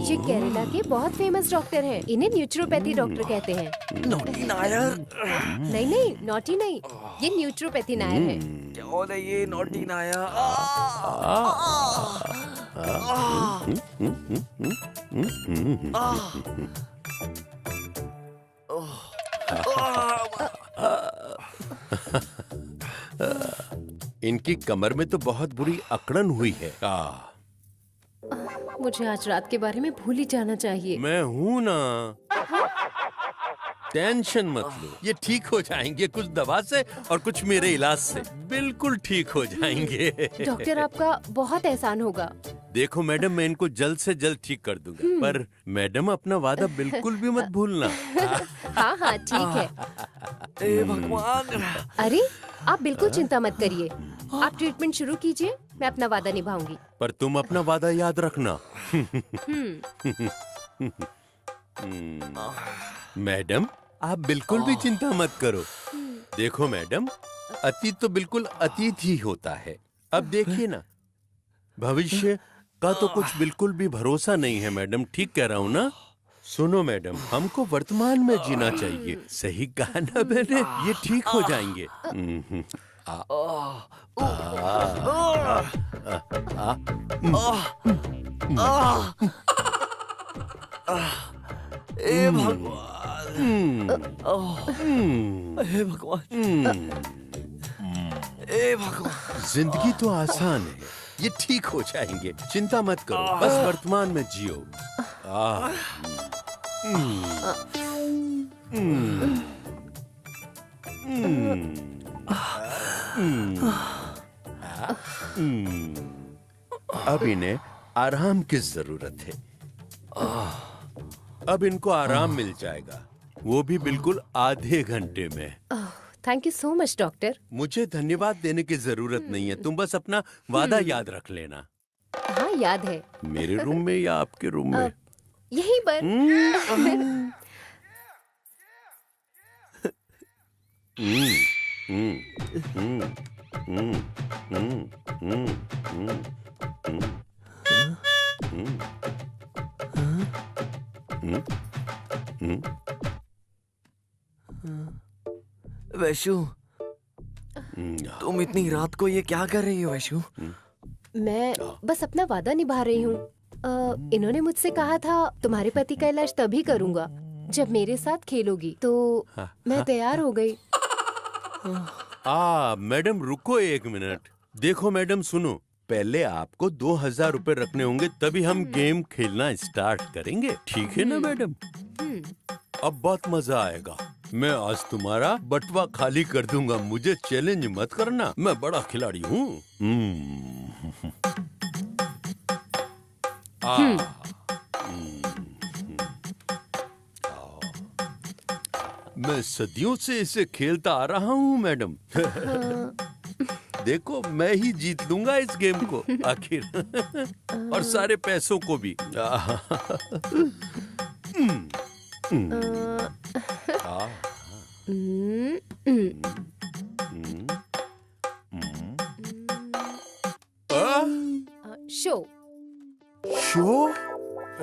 ये केरला के बहुत फेमस डॉक्टर हैं। इन्हें न्यूट्रोपैथी डॉक्टर कहते हैं। नॉटी नायर? नहीं नहीं, नॉटी नहीं, ये न्यूट्रोपैथी नायर है। कौन है ये नॉटी नायर? इनकी कमर में तो बहुत बुरी अकड़न हुई है। मुझे आज रात के बारे में भूल ही जाना चाहिए। मैं हूं ना, टेंशन मत लो। ये ठीक हो जाएंगे, कुछ दवा से और कुछ मेरे इलाज से बिल्कुल ठीक हो जाएंगे। डॉक्टर, आपका बहुत एहसान होगा। देखो मैडम, मैं इनको जल्द से जल्द ठीक कर दूंगा, पर मैडम अपना वादा बिल्कुल भी मत भूलना। हाँ हाँ ठीक है। हे भगवान! अरे आप बिल्कुल चिंता मत करिए, आप ट्रीटमेंट शुरू कीजिए, मैं अपना वादा निभाऊंगी। पर तुम अपना वादा याद रखना। मैडम, आप बिल्कुल भी चिंता मत करो। देखो मैडम, अतीत तो बिल्कुल अतीत ही होता है। अब देखिए ना, भविष्य का तो कुछ बिल्कुल भी भरोसा नहीं है मैडम। ठीक कह रहा हूँ ना? सुनो मैडम, हमको वर्तमान में जीना चाहिए। सही कहा ना मैंने? ये ठीक हो जाएंगे। हे भगवान! हे भगवान! हे भगवान! जिंदगी तो आसान है, ये ठीक हो जाएंगे। चिंता मत करो, बस वर्तमान में जियो। अब इन्हें आराम की जरूरत है। अब इनको आराम मिल जाएगा, वो भी बिल्कुल आधे घंटे में। Thank you so much doctor. मुझे धन्यवाद देने की जरूरत नहीं है, तुम बस अपना वादा याद रख लेना। हाँ याद है। मेरे रूम में या आपके रूम में? यहीं पर। वैशु, तुम इतनी रात को ये क्या कर रही हो वैशु? मैं बस अपना वादा निभा रही हूँ। इन्होंने मुझसे कहा था तुम्हारे पति का इलाज तभी करूँगा जब मेरे साथ खेलोगी, तो मैं तैयार हो गई। मैडम रुको एक मिनट। देखो मैडम, सुनो, पहले आपको 2000 रुपए रखने होंगे, तभी हम गेम खेलना स्टार्ट करेंगे। ठीक है ना मैडम? अब बहुत मजा आएगा। मैं आज तुम्हारा बटुआ खाली कर दूंगा। मुझे चैलेंज मत करना, मैं बड़ा खिलाड़ी हूँ। मैं सदियों से इसे खेलता आ रहा हूँ मैडम। देखो, मैं ही जीत लूंगा इस गेम को आखिर, और सारे पैसों को भी। Show show?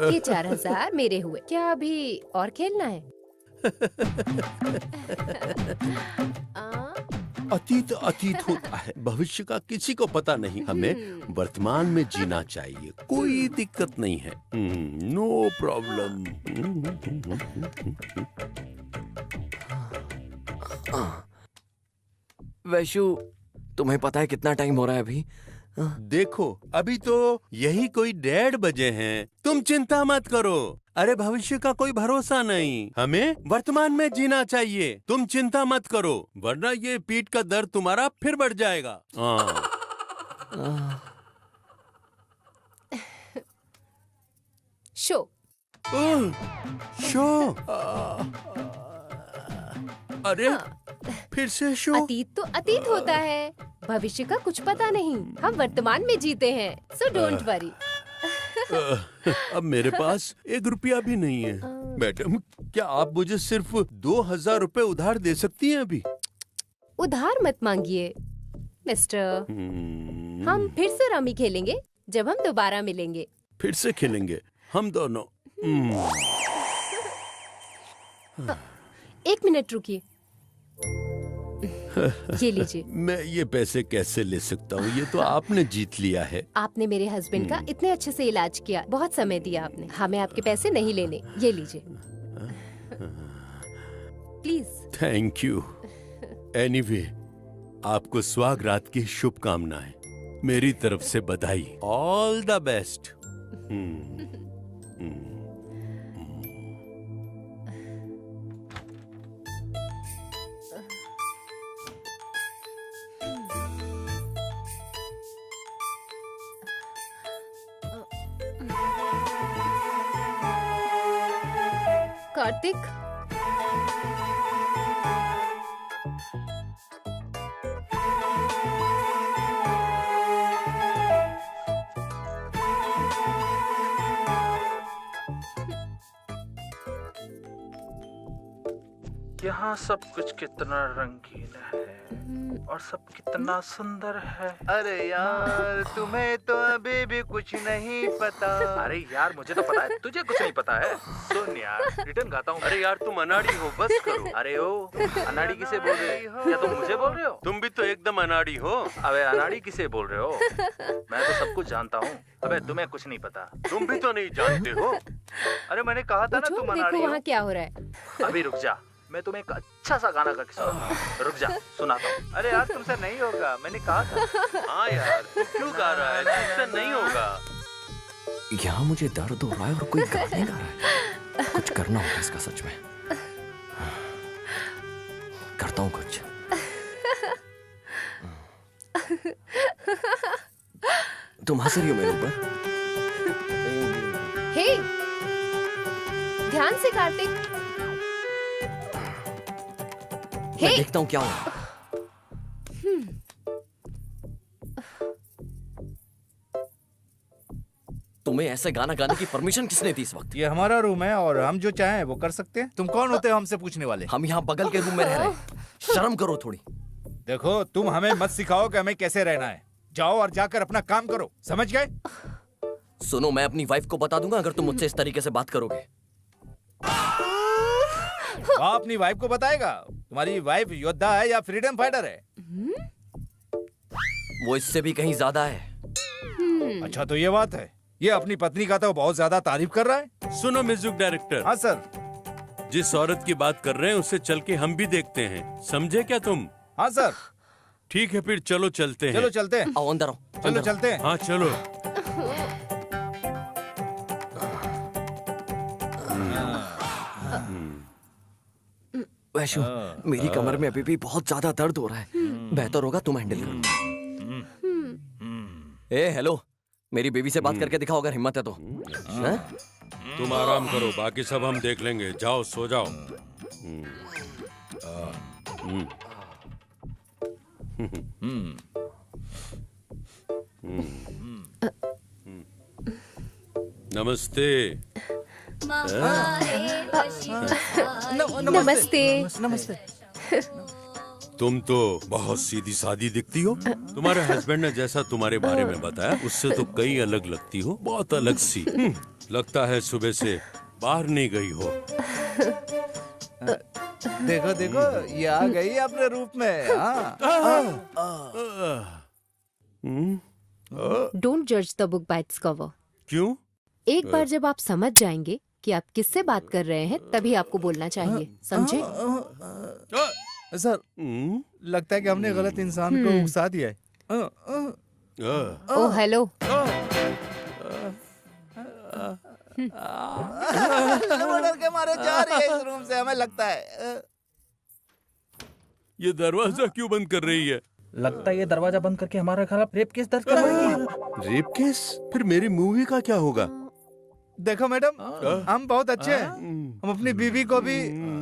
ये 4000 मेरे हुए। क्या अभी और खेलना है? अतीत अतीत होता है, भविष्य का किसी को पता नहीं। हमें वर्तमान में जीना चाहिए, कोई दिक्कत नहीं है। No problem. वैशु, तुम्हें पता है कितना टाइम हो रहा है अभी? देखो, अभी तो यही कोई 1:30 बजे हैं। तुम चिंता मत करो। अरे भविष्य का कोई भरोसा नहीं, हमें वर्तमान में जीना चाहिए। तुम चिंता मत करो, वरना ये पीठ का दर्द तुम्हारा फिर बढ़ जाएगा। Show show? अरे फिर से शो? अतीत तो अतीत होता है। भविष्य का कुछ पता नहीं, हम वर्तमान में जीते हैं, सो डोंट वरी। अब मेरे पास 1 रुपया भी नहीं है। मैडम, क्या आप मुझे सिर्फ 2000 रुपए उधार दे सकती हैं अभी? उधार मत मांगिए मिस्टर, हम फिर से रमी खेलेंगे जब हम दोबारा मिलेंगे। फिर से खेलेंगे हम दोनों? 1 मिनट रुकिए, ये लीजिए। मैं ये पैसे कैसे ले सकता हूँ? ये तो आपने जीत लिया है। आपने मेरे हस्बैंड का इतने अच्छे से इलाज किया, बहुत समय दिया आपने, हमें आपके पैसे नहीं लेने, ये लीजिए प्लीज। Thank you. एनीवे, आपको स्वागरात की शुभकामनाएं, मेरी तरफ से बधाई। All the best. कार्तिक, यहाँ सब कुछ कितना रंगीन है और सब कितना सुंदर है। अरे यार, तुम्हें तो अभी भी कुछ नहीं पता। अरे यार, मुझे तो पता है, तुझे कुछ नहीं पता है। सुन यार, रिटर्न गाता हूँ। अरे यार, तुम अनाड़ी हो, बस करो। अरे ओ, अनाड़ी किसे बोल रहे हो? क्या तुम मुझे बोल रहे हो? तुम भी तो एकदम अनाड़ी हो। अबे अनाड़ी किसे बोल रहे हो? मैं तो सब कुछ जानता हूँ। अबे तुम्हें कुछ नहीं पता। तुम भी तो नहीं जानते हो। अरे मैंने कहा था ना पूछो, तुम अनाड़ी देखो हो। वहाँ क्या हो रहा है। अभी रुक जा, मैं तुम्हें एक अच्छा सा गाना गा के सुनाता। रुक जा, सुनाता हूँ। अरे यार, तुमसे नहीं होगा, मैंने कहा था। हाँ यार, तू क्यों गा रहा है? तुमसे नहीं होगा। यहाँ मुझे दर्द हो रहा है और कोई गाने गा रहा है। कुछ करना होगा इसका सच में। करता हूँ कुछ। तुम हंस रही हो मेरे ऊपर? हे, ध्यान से कार्तिक। मैं देखता हूँ क्या हो। तुम्हें ऐसे गाना गाने की परमिशन किसने दी इस वक्त? ये हमारा रूम है और हम जो चाहें वो कर सकते हैं। तुम कौन होते हो हमसे पूछने वाले? हम यहाँ बगल के रूम में रह रहे हैं। शर्म करो थोड़ी। देखो, तुम हमें मत सिखाओ कि हमें कैसे रहना है। जाओ और जाकर अपना काम करो, समझ गए? सुनो, मैं अपनी वाइफ को बता दूंगा अगर तुम मुझसे इस तरीके से बात करोगे। अपनी वाइफ को बताएगा? तुम्हारी वाइफ योद्धा है या फ्रीडम फाइटर है? वो इससे भी कहीं ज्यादा है। अच्छा, तो ये बात है। ये अपनी पत्नी का तो बहुत ज्यादा तारीफ कर रहा है। सुनो म्यूजिक डायरेक्टर। हाँ सर। जिस औरत की बात कर रहे हैं उसे चल के हम भी देखते हैं, समझे क्या तुम? हाँ सर। ठीक है, फिर चलो चलते हैं। चलो चलते हैं। आओ अंदर आओ। चलो चलते हैं। हाँ चलो। वैशु, मेरी कमर में अभी भी बहुत ज्यादा दर्द हो रहा है। बेहतर होगा तुम हैंडल करो। ए हेलो, मेरी बेबी से बात करके दिखाओ अगर हिम्मत है तो। हैं? तुम आराम करो, बाकी सब हम देख लेंगे। जाओ, सो जाओ। नमस्ते। नमस्ते। नमस्ते। तुम तो बहुत सीधी सादी दिखती हो। तुम्हारे हस्बैंड ने जैसा तुम्हारे बारे में बताया उससे तो कई अलग लगती हो, बहुत अलग सी। लगता है सुबह से बाहर नहीं गई हो। देखो देखो, ये आ गई अपने रूप में। डोंट जज the book by its cover. क्यों? एक बार जब आप समझ जाएंगे कि आप किससे बात कर रहे हैं, तभी आपको बोलना चाहिए, समझे? सर, लगता है कि हमने गलत इंसान को उकसा दिया है। Oh hello. वो डर के मारे जा रही है इस रूम से, हमें लगता है। ये दरवाजा क्यों बंद कर रही है? लगता है ये दरवाजा बंद करके हमारे खिलाफ रेप केस दर्ज करवाएगी। Rape case? फिर मेरी मूवी का क्या होगा? देखो मैडम, हम बहुत अच्छे हैं। हम अपनी बीवी को भी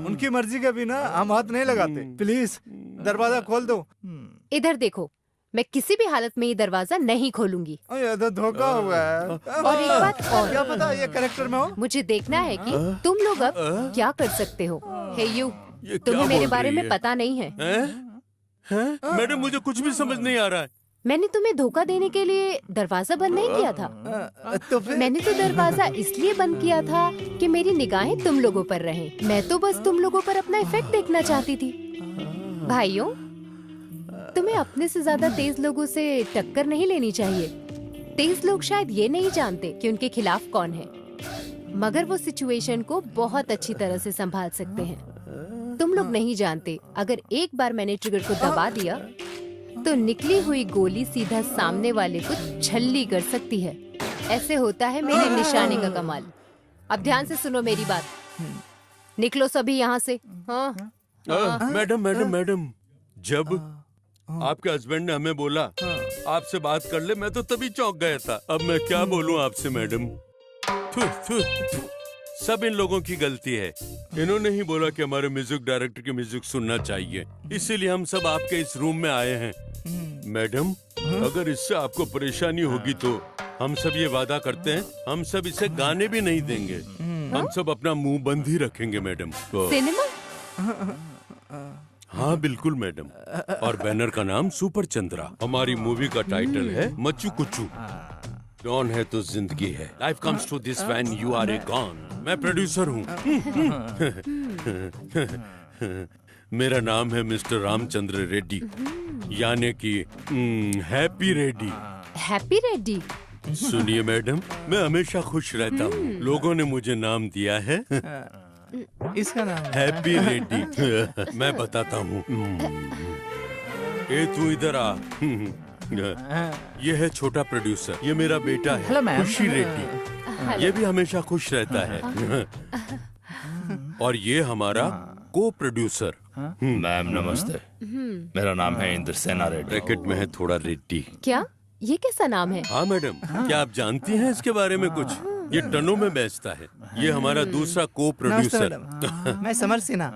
उनकी मर्जी के बिना हम हाथ नहीं लगाते। प्लीज दरवाजा खोल दो। इधर देखो, मैं किसी भी हालत में ये दरवाजा नहीं खोलूंगी। ये तो धोखा हुआ है। और एक बात और, क्या पता ये करेक्टर में हो। मुझे देखना है कि तुम लोग अब क्या कर सकते हो। हे यू, ये तुम्हें क्या मेरे बोल बारे रही में है? पता नहीं है। हैं? मैडम मुझे कुछ भी समझ नहीं आ रहा है। मैंने तुम्हें धोखा देने के लिए दरवाजा बंद नहीं किया था। तो फिर मैंने तो दरवाजा इसलिए बंद किया था कि मेरी निगाहें तुम लोगों पर रहें। मैं तो बस तुम लोगों पर अपना इफेक्ट देखना चाहती थी। भाइयों, तुम्हें अपने से ज्यादा तेज लोगों से टक्कर नहीं लेनी चाहिए। तेज लोग शायद ये नहीं जानते कि उनके खिलाफ कौन है, मगर वो सिचुएशन को बहुत अच्छी तरह से संभाल सकते हैं। तुम लोग नहीं जानते, अगर एक बार मैंने ट्रिगर को दबा दिया तो निकली हुई गोली सीधा सामने वाले को छल्ली कर सकती है। ऐसे होता है मेरे निशाने का कमाल। अब ध्यान से सुनो मेरी बात। निकलो सभी यहाँ से। हाँ, मैडम मैडम मैडम, जब आपके हस्बैंड ने हमें बोला आपसे बात कर ले, मैं तो तभी चौंक गया था। अब मैं क्या बोलूं आपसे मैडम। थू, थू, थू। सब इन लोगों की गलती है। इन्होंने ही बोला कि हमारे म्यूजिक डायरेक्टर की म्यूजिक सुनना चाहिए, इसीलिए हम सब आपके इस रूम में आए हैं। मैडम, अगर इससे आपको परेशानी होगी तो हम सब ये वादा करते हैं, हम सब इसे गाने भी नहीं देंगे। हम सब अपना मुंह बंद ही रखेंगे मैडम। तो सिनेमा? हाँ बिल्कुल मैडम। और बैनर का नाम सुपर चंद्रा। हमारी मूवी का टाइटल है मच्चू कुच्चू। डॉन है तो जिंदगी है। Life comes to this when you are a gone. मैं प्रोड्यूसर हूँ। मेरा नाम है मिस्टर रामचंद्र रेड्डी, यानी कि हैप्पी रेड्डी। हैप्पी रेड्डी? सुनिए मैडम, मैं हमेशा खुश रहता हूँ। लोगों ने मुझे नाम दिया है इसका नाम हैप्पी रेड्डी। मैं बताता हूँ। ए तू इधर आ। ये है छोटा प्रोड्यूसर, ये मेरा बेटा है Hello, ma'am. खुशी रेड्डी। ये भी हमेशा खुश रहता है। और ये हमारा को प्रोड्यूसर। मैम नमस्ते, मेरा नाम है इंद्र सेना रेड्डी। ब्रैकेट में है थोड़ा रेड्डी। क्या? ये कैसा नाम है? हाँ मैडम, क्या आप जानती हैं इसके बारे में कुछ? ये टनों में बेचता है। ये हमारा दूसरा को प्रोड्यूसर मैं समर सिन्हा।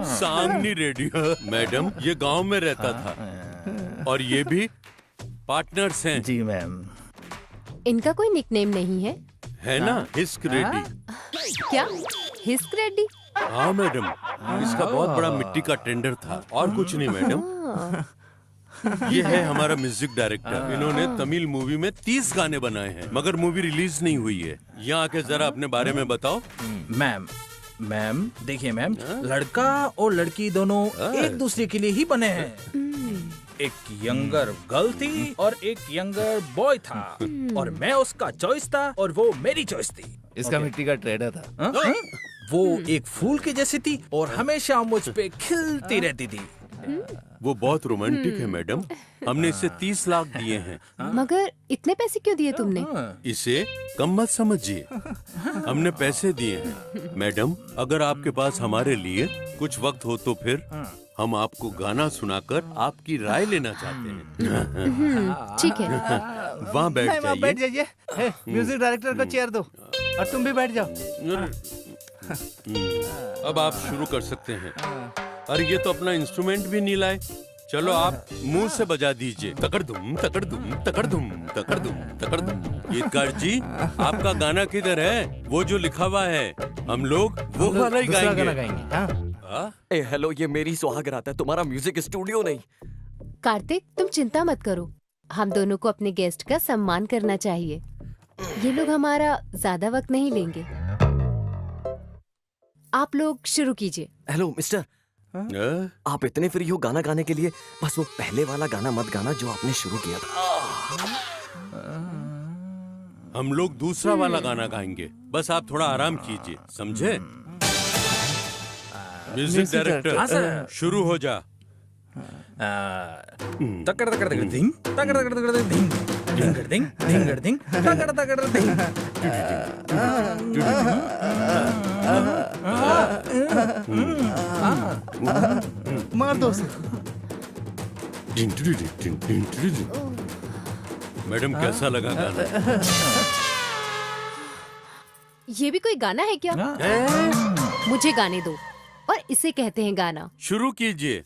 सामनी रेड्डी। मैडम, ये गांव में रहता था और ये भी पार्टनर्स हैं। जी मैम। इनका कोई निकनेम नहीं है? है ना, हिस्क रेड्डी। क्या? हिस्क रेड्डी? हाँ मैडम, इसका बहुत बड़ा मिट्टी का टेंडर था और कुछ नहीं मैडम। ये है हमारा म्यूजिक डायरेक्टर। इन्होंने तमिल मूवी में 30 गाने बनाए हैं, मगर मूवी रिलीज नहीं हुई है। यहाँ आके जरा अपने बारे में बताओ। मैम देखिए मैम, लड़का और लड़की दोनों एक दूसरे के लिए ही बने हैं। एक यंगर गर्ल थी और एक यंगर बॉय था, और मैं उसका चॉइस था और वो मेरी चॉइस थी। इसका मिट्टी का ट्रेडर था। वो एक फूल की जैसी थी और हमेशा मुझ पे खिलती रहती थी। वो बहुत रोमांटिक है मैडम। हमने इसे 30 लाख दिए हैं। मगर इतने पैसे क्यों दिए तुमने? इसे कम मत समझिए, हमने पैसे दिए हैं। मैडम, अगर आपके पास हमारे लिए कुछ वक्त हो तो फिर हम आपको गाना सुनाकर आपकी राय लेना चाहते हैं। ठीक है। वहाँ बैठ बैठ जाइए। जाइए। म्यूजिक डायरेक्टर को चेयर दो और तुम भी बैठ जाओ। अब आप शुरू कर सकते हैं। अरे ये तो अपना इंस्ट्रूमेंट भी नहीं लाए। चलो आप मुंह से बजा दीजिए। तकड़दुम तकड़दुम तकड़दुम तकड़दुम तकड़दुम। गीतकार जी, आपका गाना किधर है? वो जो लिखा हुआ है, हम लोग वो वाला ही दूसरा गाना गाएंगे। गाएंगे। हाँ? ए हेलो, ये मेरी सुहागरात है, तुम्हारा म्यूजिक स्टूडियो नहीं। कार्तिक, तुम चिंता मत करो। हम दोनों को अपने गेस्ट का सम्मान करना चाहिए। ये लोग हमारा ज्यादा वक्त नहीं लेंगे। आप लोग शुरू कीजिए। हेलो मिस्टर, आप इतने फ्री हो गाना गाने के लिए? बस वो पहले वाला गाना मत गाना जो आपने शुरू किया था। हम लोग दूसरा वाला गाना गाएंगे, बस आप थोड़ा आराम कीजिए, समझे? म्यूजिक डायरेक्टर, शुरू हो जा। तकड़ तकड़ तकड़ धिंग, तकड़ तकड़ तकड़ धिंग, धिंगड़ धिंग, धिंगड़ धिंग, तकड़ तकड़ धिंग। मार दो उसे। मैडम, कैसा लगा गाना? ये भी कोई गाना है क्या? मुझे गाने दो, और इसे कहते हैं गाना। शुरू कीजिए।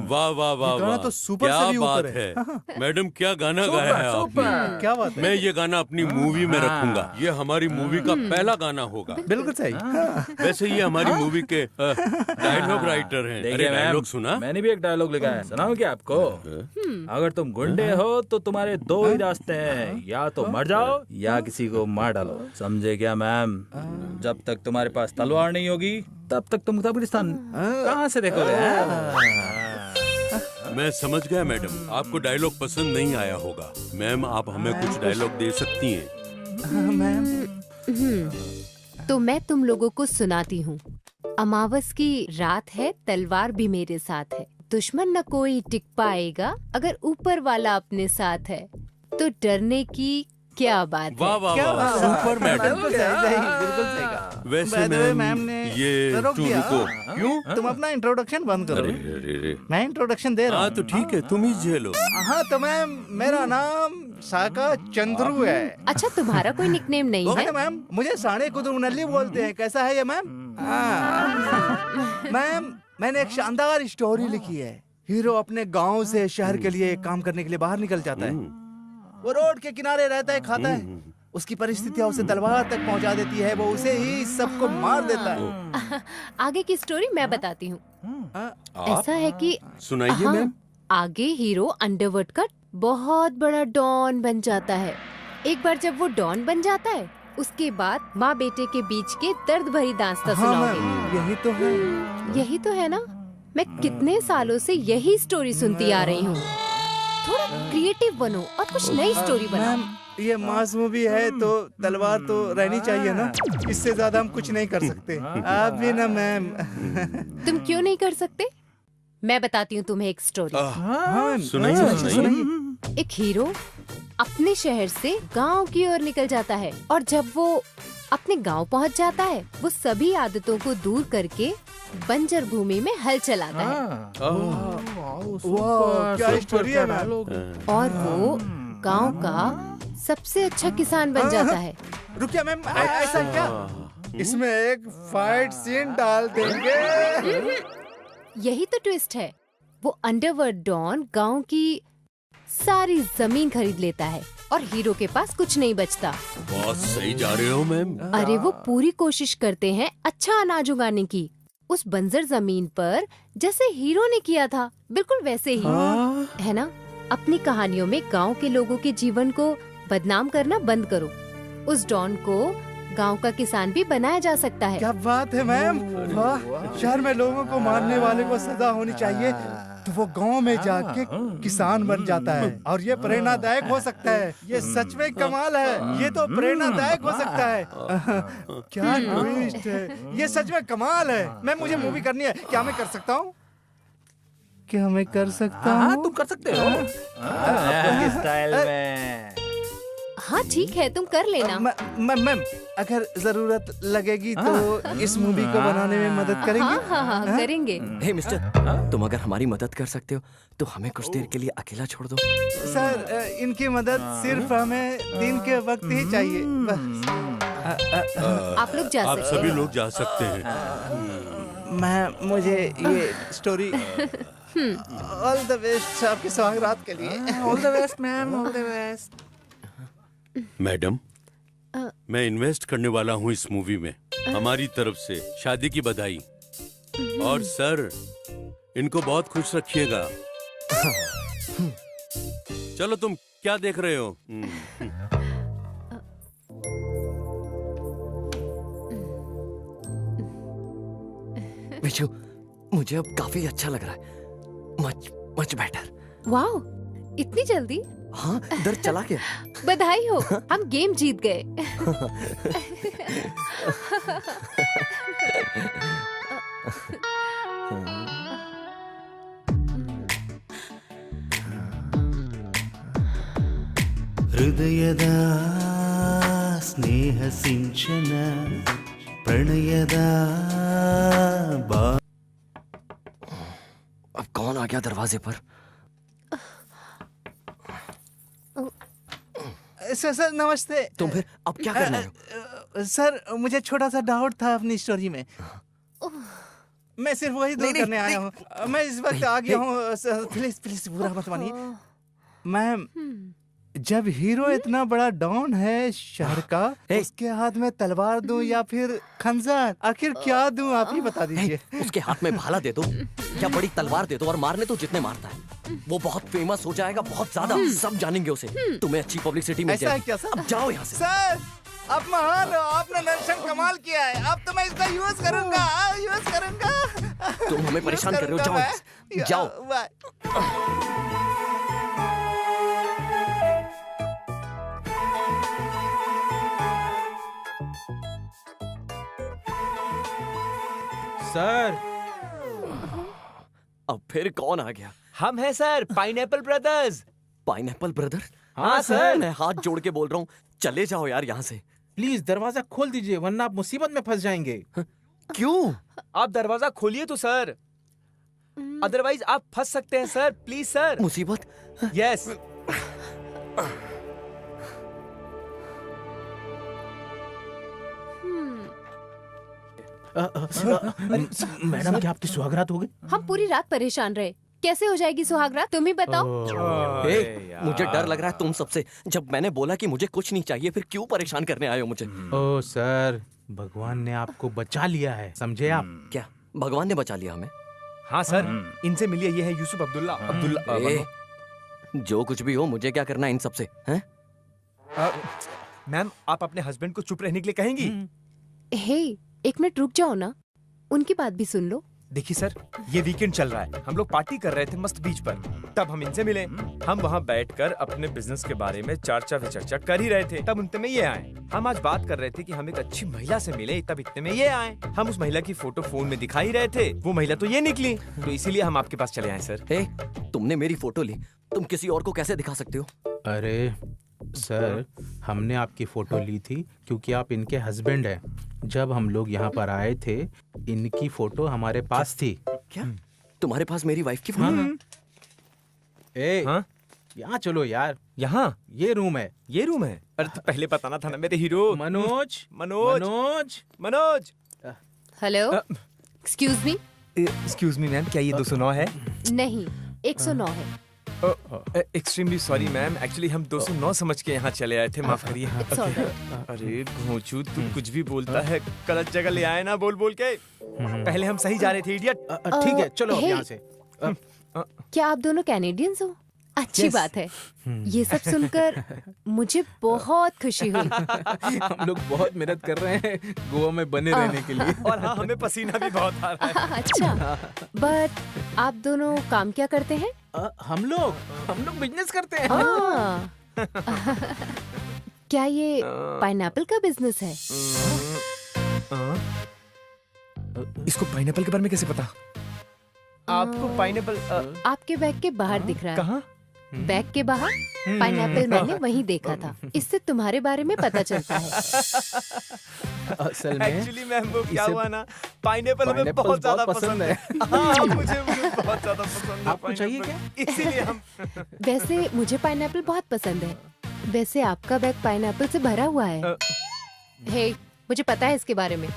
वाह वाह वाह गाना वाह तो सुपर क्या से भी ऊपर बात है। है मैडम, क्या गाना गाया है आपने। क्या बात है? मैं ये गाना अपनी मूवी में रखूंगा। ये हमारी मूवी का पहला गाना होगा। बिल्कुल सही। वैसे ये हमारी मूवी के डायलॉग राइटर हैं। देखिए अरे मैम, डायलॉग सुना। मैंने भी एक डायलॉग लिखा है, सुनाऊं क्या आपको? अगर तुम गुंडे हो तो तुम्हारे दो ही रास्ते हैं, या तो मर जाओ या किसी को मार डालो। समझे क्या मैम? जब तक तुम्हारे पास तलवार नहीं होगी तब तक तुम कब्रिस्तान कहाँ से देखोगे? मैं समझ गया मैडम, आपको डायलॉग पसंद नहीं आया होगा। मैम, आप हमें कुछ डायलॉग दे सकती हैं। तो मैं तुम लोगों को सुनाती हूँ। अमावस की रात है, तलवार भी मेरे साथ है, दुश्मन न कोई टिक पाएगा, अगर ऊपर वाला अपने साथ है तो डरने की क्या बात है। वाह वाह वाह, सुपर मैडम। बिल्कुल सही कहा। वैसे By the way, मैम ने ये रोक तू दिया। रुको। क्यों? तुम अपना इंट्रोडक्शन बंद करो। अरे मैं इंट्रोडक्शन दे रहा हाँ हूँ। तो ठीक है, तुम ही झेलो। हाँ तो मैम, मेरा नाम साका चंद्रू है। अच्छा, तुम्हारा कोई निकनेम नहीं है? ओके मैम, मुझे साढ़े कुदुरनल्ली बोलते हैं। कैसा है ये मैम? हाँ। मैम, मैंने एक शानदार स्टोरी लिखी है। हीरो अपने गांव से शहर के लिए काम करने के लिए बाहर निकल जाता है। वो रोड के किनारे रहता है, खाता है। उसकी परिस्थितियां उसे तलवार तक पहुंचा देती है, वो उसे ही सबको मार देता है। आगे की स्टोरी मैं बताती हूँ। ऐसा है कि सुनाइए हाँ, मैम। आगे हीरो अंडरवर्ल्ड का बहुत बड़ा डॉन बन जाता है। एक बार जब वो डॉन बन जाता है, उसके बाद माँ बेटे के बीच के दर्द भरी दास्तां हाँ सुनाओगे। मैम, यही तो है। यही तो है ना। मैं कितने सालों से यही स्टोरी सुनती आ रही हूँ। थोड़ा क्रिएटिव बनो और कुछ नई स्टोरी बनाओ। मैम, ये मास मूवी है तो तलवार तो रहनी चाहिए ना। इससे ज्यादा हम कुछ नहीं कर सकते। आप भी ना मैम। तुम क्यों नहीं कर सकते? मैं बताती हूँ तुम्हें एक स्टोरी। हाँ, सुनाइए सुनाइए। एक हीरो अपने शहर से गांव की ओर निकल जाता है, और जब वो अपने गांव पहुंच जाता है, वो सभी आदतों को दूर करके बंजर भूमि में हल चलाता है। वाह, क्या स्टोरी है मैम। और वो गांव का सबसे अच्छा किसान बन जाता है। रुकिए मैम, ऐसा क्या? इसमें एक फाइट सीन डाल देंगे। यही तो ट्विस्ट है। वो अंडरवर्ल्ड डॉन गांव की सारी जमीन खरीद लेता है और हीरो के पास कुछ नहीं बचता। बहुत सही जा रहे हो मैम। अरे वो पूरी कोशिश करते हैं अच्छा अनाज उगाने की, उस बंजर जमीन पर, जैसे हीरो ने किया था, बिल्कुल वैसे ही। है ना? अपनी कहानियों में गांव के लोगों के जीवन को बदनाम करना बंद करो। उस डॉन को गांव का किसान भी बनाया जा सकता है। क्या बात है मैम। वाह, शहर में लोगों को मारने वाले को सजा होनी चाहिए, तो वो गांव में जाके किसान बन जाता है, और ये प्रेरणादायक हो सकता है। ये सच में कमाल है। ये तो प्रेरणादायक हो सकता है। क्या ट्विस्ट है। ये सच में कमाल है। मैं, मुझे मूवी करनी है। क्या मैं कर सकता हूँ? क्या मैं कर सकता हूँ? हाँ, तुम कर सकते हो। आपके स्टाइल में। हाँ ठीक है, तुम कर लेना। मैम, अगर जरूरत लगेगी तो इस मूवी को बनाने में मदद करेंगे। हाँ, करेंगे। हे मिस्टर, तुम अगर हमारी मदद कर सकते हो तो हमें कुछ देर के लिए अकेला छोड़ दो। सर, इनकी मदद सिर्फ हमें दिन के वक्त ही चाहिए। बस। आप लोग जा आप सकते सभी हो। लोग जा सकते हैं। मैं, मुझे ये स्टोरी ऑल द बेस्ट आपके सौगात के लिए। All the best ma'am, all the best. Madam, मैं इन्वेस्ट करने वाला हूँ इस मूवी में। हमारी तरफ से शादी की बधाई। और सर, इनको बहुत खुश रखिएगा। चलो, तुम क्या देख रहे हो? विजू, मुझे अब काफी अच्छा लग रहा है। Much much better. वाओ, इतनी जल्दी? हाँ, दर्द चला गया। बधाई हो, हम गेम जीत गए। ಹೃದಯದ ಸ್ನೇಹ ಸಿಂಚನ ಪ್ರಣಯದ ಬಾ अब कौन आ गया दरवाजे पर? सर नमस्ते। तुम फिर अब क्या करना है? सर मुझे छोटा सा डाउट था अपनी स्टोरी में। मैं सिर्फ वही दूर करने आया हूँ। मैं इस वक्त आ गया हूँ। प्लीज प्लीज बुरा मत मानिए मैम। जब हीरो इतना बड़ा डॉन है शहर का, उसके हाथ में तलवार दूं या फिर खंजर, आखिर क्या दूं आप ही बता दीजिए। उसके हाथ में भाला दे दो या बड़ी तलवार दे दो और मारने तो जितने मारता है। वो बहुत फेमस हो जाएगा, बहुत ज्यादा, सब जानेंगे उसे। तुम्हें अच्छी पब्लिसिटी मिल ऐसा है जाएगी। क्या सर? अब जाओ यहाँ से। सर आप महान हो, आपने दर्शन कमाल किया है। अब तो मैं इसका यूज करूंगा। तुम हमें परेशान कर रहे हो, जाओ यहाँ से। जाओ। सर अब फिर कौन आ गया? हम हैं sir, pineapple brothers. Pineapple brother? हाँ सर। मैं हाथ जोड़ के बोल रहा हूँ, चले जाओ यार यहाँ से। प्लीज दरवाजा खोल दीजिए वरना आप मुसीबत में फंस जाएंगे। क्यों? आप दरवाजा खोलिए तो सर, अदरवाइज आप फंस सकते हैं सर। Please sir. मुसीबत? यस। मैडम क्या आपकी सुहागरात हो गई? हम पूरी रात परेशान रहे। कैसे हो जाएगी सुहागरात, तुम ही बताओ। मुझे डर लग रहा है तुम सबसे। जब मैंने बोला कि मुझे कुछ नहीं चाहिए, फिर क्यों परेशान करने आए हो मुझे? ओ सर, भगवान ने आपको बचा लिया है, समझे आप? क्या भगवान ने बचा लिया हमें? हाँ सर, इनसे मिलिए, ये है यूसुफ अब्दुल्ला। जो कुछ भी हो, मुझे क्या करना है इन सबसे? हैं? मैम आप अपने हस्बैंड को चुप रहने के लिए कहेंगी? हे, एक मिनट रुक जाओ ना, उनकी बात भी सुन लो। देखिए सर, ये वीकेंड चल रहा है, हम लोग पार्टी कर रहे थे मस्त बीच पर, तब हम इनसे मिले। हम वहाँ बैठकर अपने बिजनेस के बारे में चर्चा कर ही रहे थे, तब उतने में ये आए। हम आज बात कर रहे थे कि हम एक अच्छी महिला से मिले, तब इतने में ये आए। हम उस महिला की फोटो फोन में दिखा ही रहे थे, वो महिला तो ये निकली, तो इसीलिए हम आपके पास चले आए सर। तुमने मेरी फोटो ली, तुम किसी और को कैसे दिखा सकते हो? अरे सर, हमने आपकी फोटो ली थी क्योंकि आप इनके हस्बैंड हैं। जब हम लोग यहाँ पर आए थे, इनकी फोटो हमारे पास थी। क्या तुम्हारे पास मेरी वाइफ की फोटो? यहाँ चलो यार। यहाँ ये रूम है। ये रूम है? अरे तो पहले बताना था ना मेरे hero. Manoj. Hello, excuse me. Excuse me ma'am, क्या ये 209 है? नहीं, 109 है। एक्सट्रीमली सॉरी मैम, एक्चुअली हम 209 समझ के यहाँ चले आए थे, माफ करिए। It's all right. अरे घोंचू, तू कुछ भी बोलता है, गलत जगह ले आए ना बोल के। पहले हम सही जा रहे थे, इडियट। ठीक है, चलो अब यहाँ से। क्या आप दोनों कैनेडियंस हो? अच्छी बात है। ये सब सुनकर मुझे बहुत खुशी हुई। हम लोग बहुत मेहनत कर रहे हैं गोवा में बने रहने के लिए। और हाँ, हमें पसीना भी बहुत आ रहा है। अच्छा, बट आप दोनों काम क्या करते हैं? हम लोग बिजनेस करते हैं। क्या ये पाइनएप्पल का बिजनेस है? इसको पाइनएप्पल के बारे में कैसे पता? आपको पाइनएप्पल आपके बैग के बाहर दिख रहा है। कहाँ? बैग के बाहर पाइनएप्पल मैंने वहीं देखा था। इससे तुम्हारे बारे में पता चलता है। असल में एक्चुअली मैम वो क्या हुआ ना, पाइनएप्पल हमें बहुत ज्यादा पसंद है। हाँ, मुझे बहुत ज्यादा पसंद है। आपको चाहिए क्या? इसीलिए हम। वैसे मुझे पाइनएप्पल बहुत पसंद है। वैसे आपका बैग पाइनएप्पल से भरा हुआ है। हे, मुझे पता है इसके बारे में।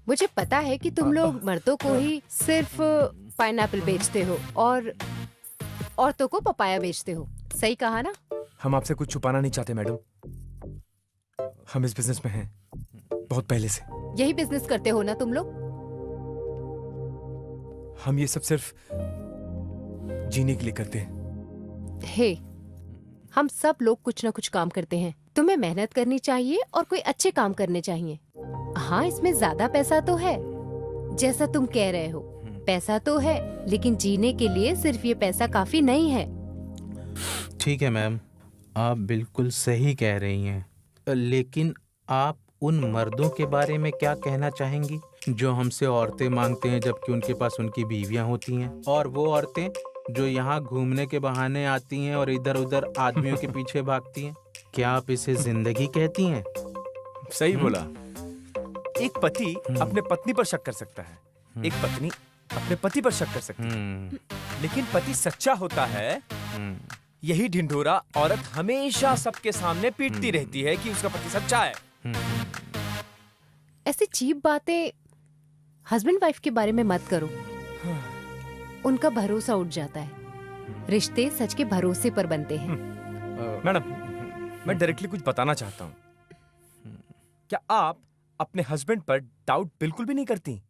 मुझे पता है कि तुम लोग मर्दों को ही सिर्फ पाइनएप्पल बेचते हो और औरतों को पपाया बेचते हो। सही कहा ना? हम आपसे कुछ छुपाना नहीं चाहते मैडम, हम इस बिजनेस में हैं बहुत पहले से। यही बिजनेस करते हो ना तुम लोग? हम ये सब सिर्फ जीने के लिए करते हैं। हे, हम सब लोग कुछ ना कुछ काम करते हैं। तुम्हें मेहनत करनी चाहिए और कोई अच्छे काम करने चाहिए। हाँ, इसमें ज्यादा पैसा तो है, जैसा तुम कह रहे हो। पैसा तो है, लेकिन जीने के लिए सिर्फ ये पैसा काफी नहीं है। ठीक है मैम, आप बिल्कुल सही कह रही हैं। लेकिन आप उन मर्दों के बारे में क्या कहना चाहेंगी जो हमसे औरतें मांगते हैं जबकि उनके पास उनकी बीवियां होती हैं? और वो औरतें जो यहाँ घूमने के बहाने आती हैं और इधर उधर आदमियों के पीछे भागती हैं, क्या आप इसे जिंदगी कहती हैं? सही बोला। एक पति अपने पत्नी पर शक कर सकता है, एक पत्नी अपने पति पर शक कर सकती है, लेकिन पति सच्चा होता है यही ढिंढोरा औरत हमेशा सबके सामने पीटती रहती है कि उसका पति सच्चा है। ऐसी चीप बातें हस्बैंड वाइफ के बारे में मत करो। उनका भरोसा उठ जाता है। रिश्ते सच के भरोसे पर बनते हैं। मैडम, मैं डायरेक्टली कुछ बताना चाहता हूँ। क्या आप अपने हस्बैंड पर डाउट बिल्कुल भी नहीं करती?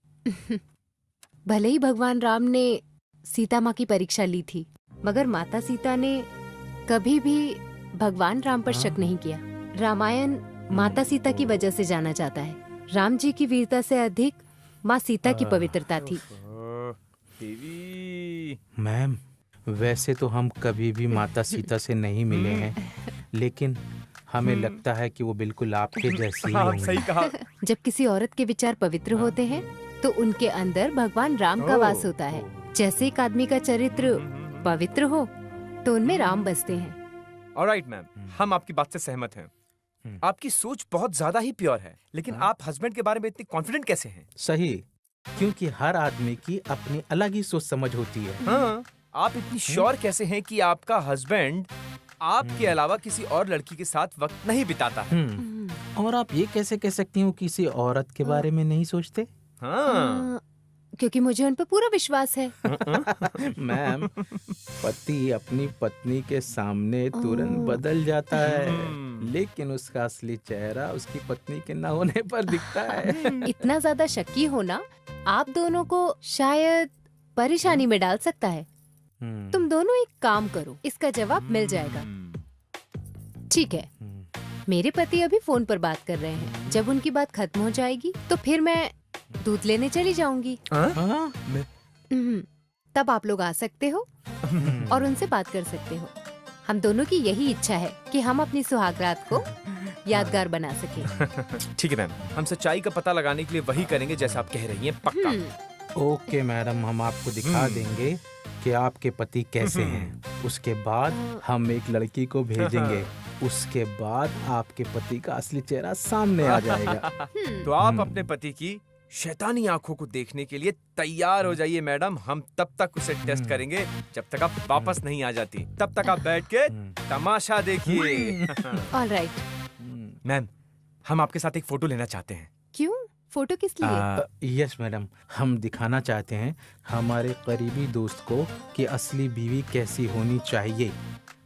भले ही भगवान राम ने सीता माँ की परीक्षा ली थी, मगर माता सीता ने कभी भी भगवान राम पर शक नहीं किया। रामायण माता सीता की वजह से जाना जाता है। राम जी की वीरता से अधिक माँ सीता की पवित्रता थी। मैम, वैसे तो हम कभी भी माता सीता से नहीं मिले हैं, लेकिन हमें लगता है कि वो बिल्कुल आपके जैसी ही होंगी। सही कहा। जब किसी औरत के विचार पवित्र होते हैं तो उनके अंदर भगवान राम का वास होता है। जैसे एक आदमी का चरित्र पवित्र हो तो उनमें राम बसते हैं। ऑलराइट मैम, हम आपकी बात से सहमत हैं। आपकी सोच बहुत ज्यादा ही प्योर है, लेकिन आप हस्बैंड के बारे में इतने कॉन्फिडेंट कैसे हैं? सही, क्योंकि हर आदमी की अपनी अलग ही सोच समझ होती है। हाँ, आप इतनी श्योर कैसे हैं कि आपका हस्बैंड आपके अलावा किसी और लड़की के साथ वक्त नहीं बिताता है? और आप ये कैसे कह सकती हो किसी औरत के बारे में नहीं सोचते? हाँ, क्योंकि मुझे उन पर पूरा विश्वास है। मैम, पति अपनी पत्नी के सामने तुरंत बदल जाता है, लेकिन उसका असली चेहरा उसकी पत्नी के न होने पर दिखता है। इतना ज्यादा शक्की होना आप दोनों को शायद परेशानी में डाल सकता है। तुम दोनों एक काम करो, इसका जवाब मिल जाएगा। ठीक है, मेरे पति अभी फोन पर बात कर रहे हैं। जब उनकी बात खत्म हो जाएगी तो फिर मैं दूध लेने चली जाऊंगी। तब आप लोग आ सकते हो और उनसे बात कर सकते हो। हम दोनों की यही इच्छा है कि हम अपनी सुहागरात को यादगार बना सकें। ठीक है मैम, हम सच्चाई का पता लगाने के लिए वही करेंगे जैसा आप कह रही हैं, पक्का। ओके मैडम, हम आपको दिखा देंगे कि आपके पति कैसे हैं। उसके बाद हम एक लड़की को भेजेंगे। उसके बाद आपके पति का असली चेहरा सामने आ जाएगा। तो आप अपने पति की शैतानी आंखों को देखने के लिए तैयार हो जाइए मैडम। हम तब तक उसे टेस्ट करेंगे जब तक आप वापस नहीं आ जाती। तब तक आप बैठ के तमाशा देखिए। ऑलराइट। मैम, हम आपके साथ एक फोटो लेना चाहते हैं। क्यों? फोटो किस लिए? यस मैडम, हम दिखाना चाहते हैं हमारे करीबी दोस्त को कि असली बीवी कैसी होनी चाहिए,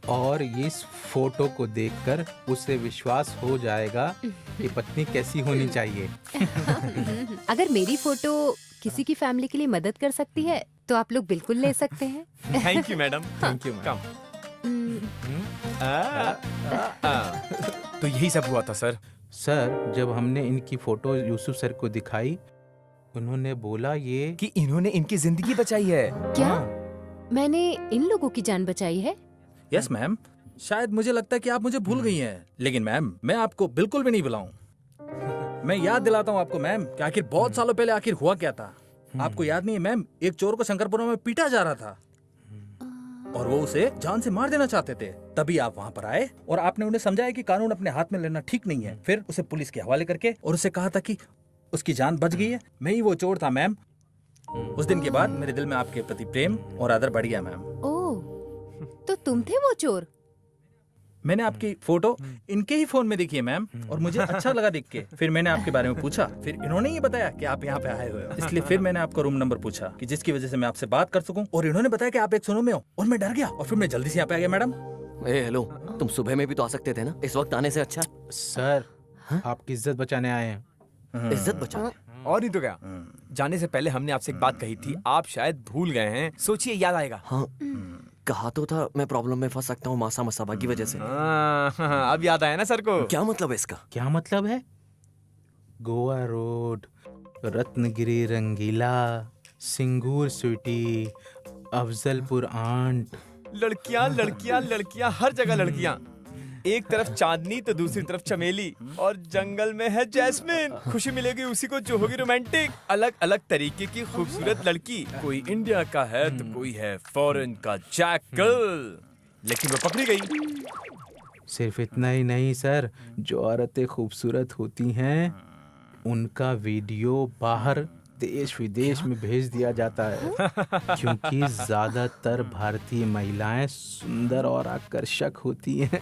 और इस फोटो को देखकर उसे विश्वास हो जाएगा कि पत्नी कैसी होनी चाहिए। अगर मेरी फोटो किसी की फैमिली के लिए मदद कर सकती है तो आप लोग बिल्कुल ले सकते हैं। Thank you madam. Thank you madam. तो यही सब हुआ था सर। सर, जब हमने इनकी फोटो यूसुफ सर को दिखाई, उन्होंने बोला ये कि इन्होंने इनकी जिंदगी बचाई है। क्या मैंने इन लोगों की जान बचाई है? यस मैम, शायद मुझे लगता है कि आप मुझे भूल गई हैं, लेकिन मैम मैं आपको बिल्कुल भी नहीं भुलाऊं। मैं याद दिलाता हूँ आपको मैम कि आखिर बहुत सालों पहले आखिर हुआ क्या था। आपको याद नहीं है मैम, एक चोर को शंकरपुरा में पीटा जा रहा था और वो उसे जान से मार देना चाहते थे। तभी आप वहाँ पर आए और आपने उन्हें समझाया कि कानून अपने हाथ में लेना ठीक नहीं है। फिर उसे पुलिस के हवाले करके और उसे कहा था कि उसकी जान बच गई है। मैं ही वो चोर था मैम। उस दिन के बाद मेरे दिल में आपके प्रति प्रेम और आदर बढ़ गया मैम। ओह, तो तुम थे वो चोर? मैंने आपकी फोटो इनके ही फोन में देखी है मैम, और मुझे अच्छा लगा देख के। फिर मैंने आपके बारे में पूछा, फिर इन्होंने ये बताया कि आप यहाँ पे आए हुए हो। इसलिए फिर मैंने आपका रूम नंबर पूछा कि जिसकी वजह से मैं आपसे बात कर सकूं, और इन्होंने बताया कि आप 109 में हो, और मैं डर गया और फिर मैं जल्दी से यहाँ पे आ गया मैडम। हेलो, तुम सुबह में भी तो आ सकते थे ना, इस वक्त आने से अच्छा। सर, आपकी इज्जत बचाने आए हैं। इज्जत बचाने? और नहीं तो क्या। जाने से पहले हमने आपसे एक बात कही थी, आप शायद भूल गए हैं। सोचिए, याद आएगा। हाँ, कहा तो था मैं प्रॉब्लम में फंस सकता हूँ मासा मसाबा की वजह से। अब याद आया ना सर को। क्या मतलब है इसका? क्या मतलब है? गोवा रोड, रत्नगिरी रंगीला, सिंगूर स्वीटी, अफजलपुर आंट। लड़कियां लड़कियां लड़कियां, हर जगह लड़कियां। एक तरफ चांदनी तो दूसरी तरफ चमेली, और जंगल में है जैस्मिन। खुशी मिलेगी उसी को जो होगी रोमांटिक। अलग अलग तरीके की खूबसूरत लड़की, कोई इंडिया का है तो कोई है फॉरेन का जैकल, लेकिन वो पकड़ी गई। सिर्फ इतना ही नहीं सर, जो औरतें खूबसूरत होती हैं उनका वीडियो बाहर देश विदेश में भेज दिया जाता है क्योंकि ज्यादातर भारतीय महिलाएं सुंदर और आकर्षक होती हैं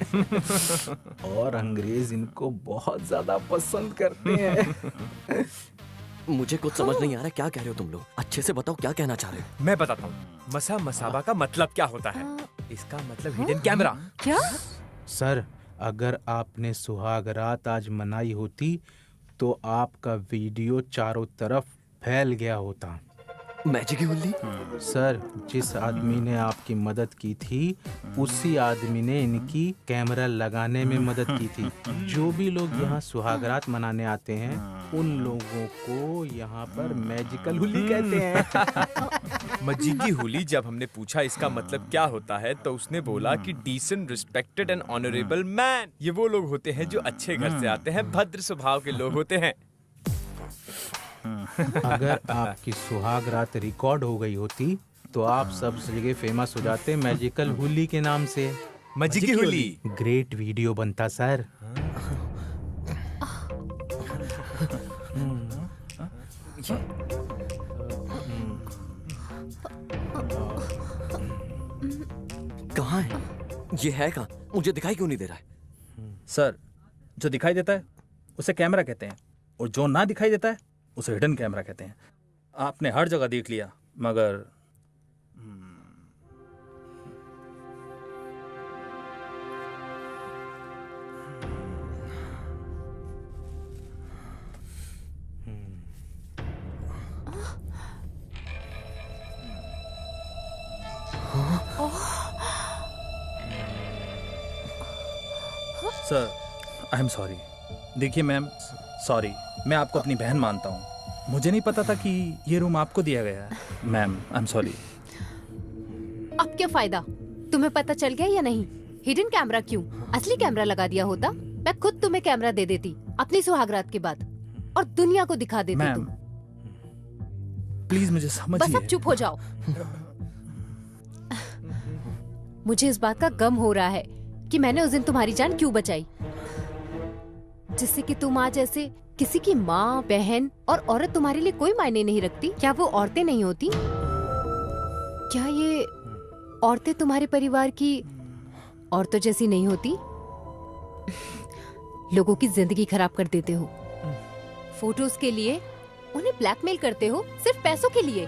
और अंग्रेज इनको बहुत ज्यादा पसंद करते हैं। मुझे कुछ समझ नहीं आ रहा, क्या कह रहे हो तुम लोग? अच्छे से बताओ क्या कहना चाह रहे हो। मैं बताता हूँ मसा मसाबा का मतलब क्या होता है। इसका मतलब हिडन कैमरा। क्या? सर, अगर आपने सुहाग रात आज मनाई होती तो आपका वीडियो चारों तरफ फैल गया होता। मैजिक की हुल्ली? सर, जिस आदमी ने आपकी मदद की थी उसी आदमी ने इनकी कैमरा लगाने में मदद की थी। जो भी लोग यहाँ सुहागरात मनाने आते हैं उन लोगों को यहाँ पर मैजिकल हुल्ली कहते हैं। मजीगी हुली जब हमने पूछा इसका मतलब क्या होता है तो उसने बोला कि decent, respected and honourable man. ये वो लोग होते हैं जो अच्छे घर से आते हैं, भद्र स्वभाव के लोग होते हैं। अगर आपकी सुहाग रात रिकॉर्ड हो गई होती तो आप सब जगह फेमस हो जाते मैजिकल हुली के नाम से। मजीगी हुली। ग्रेट वीडियो बनता सर। कहाँ है ये? है कहाँ? मुझे दिखाई क्यों नहीं दे रहा है? सर, जो दिखाई देता है उसे कैमरा कहते हैं और जो ना दिखाई देता है उसे हिडन कैमरा कहते हैं। आपने हर जगह देख लिया मगर सर, आई एम सॉरी। देखिए मैम, सॉरी, मैं आपको अपनी बहन मानता हूँ। मुझे नहीं पता था कि ये रूम आपको दिया गया है। Ma'am, I am sorry. अब क्या फायदा? तुम्हें पता चल गया या नहीं? हिडन कैमरा क्यों? असली कैमरा लगा दिया होता, मैं खुद तुम्हें कैमरा दे देती अपनी सुहागरात के बाद और दुनिया को दिखा देती। मैम, तुम प्लीज मुझे बस समझिए। अब चुप हो जाओ। मुझे इस बात का गम हो रहा है कि मैंने उस दिन तुम्हारी जान क्यों बचाई, जिससे कि तुम आज ऐसे किसी की माँ, बहन और औरत तुम्हारे लिए कोई मायने नहीं रखती। क्या वो औरतें नहीं होती? क्या ये औरतें तुम्हारे परिवार की औरतों जैसी नहीं होती? लोगों की जिंदगी खराब कर देते हो फोटोज के लिए, उन्हें ब्लैकमेल करते हो सिर्फ पैसों के लिए।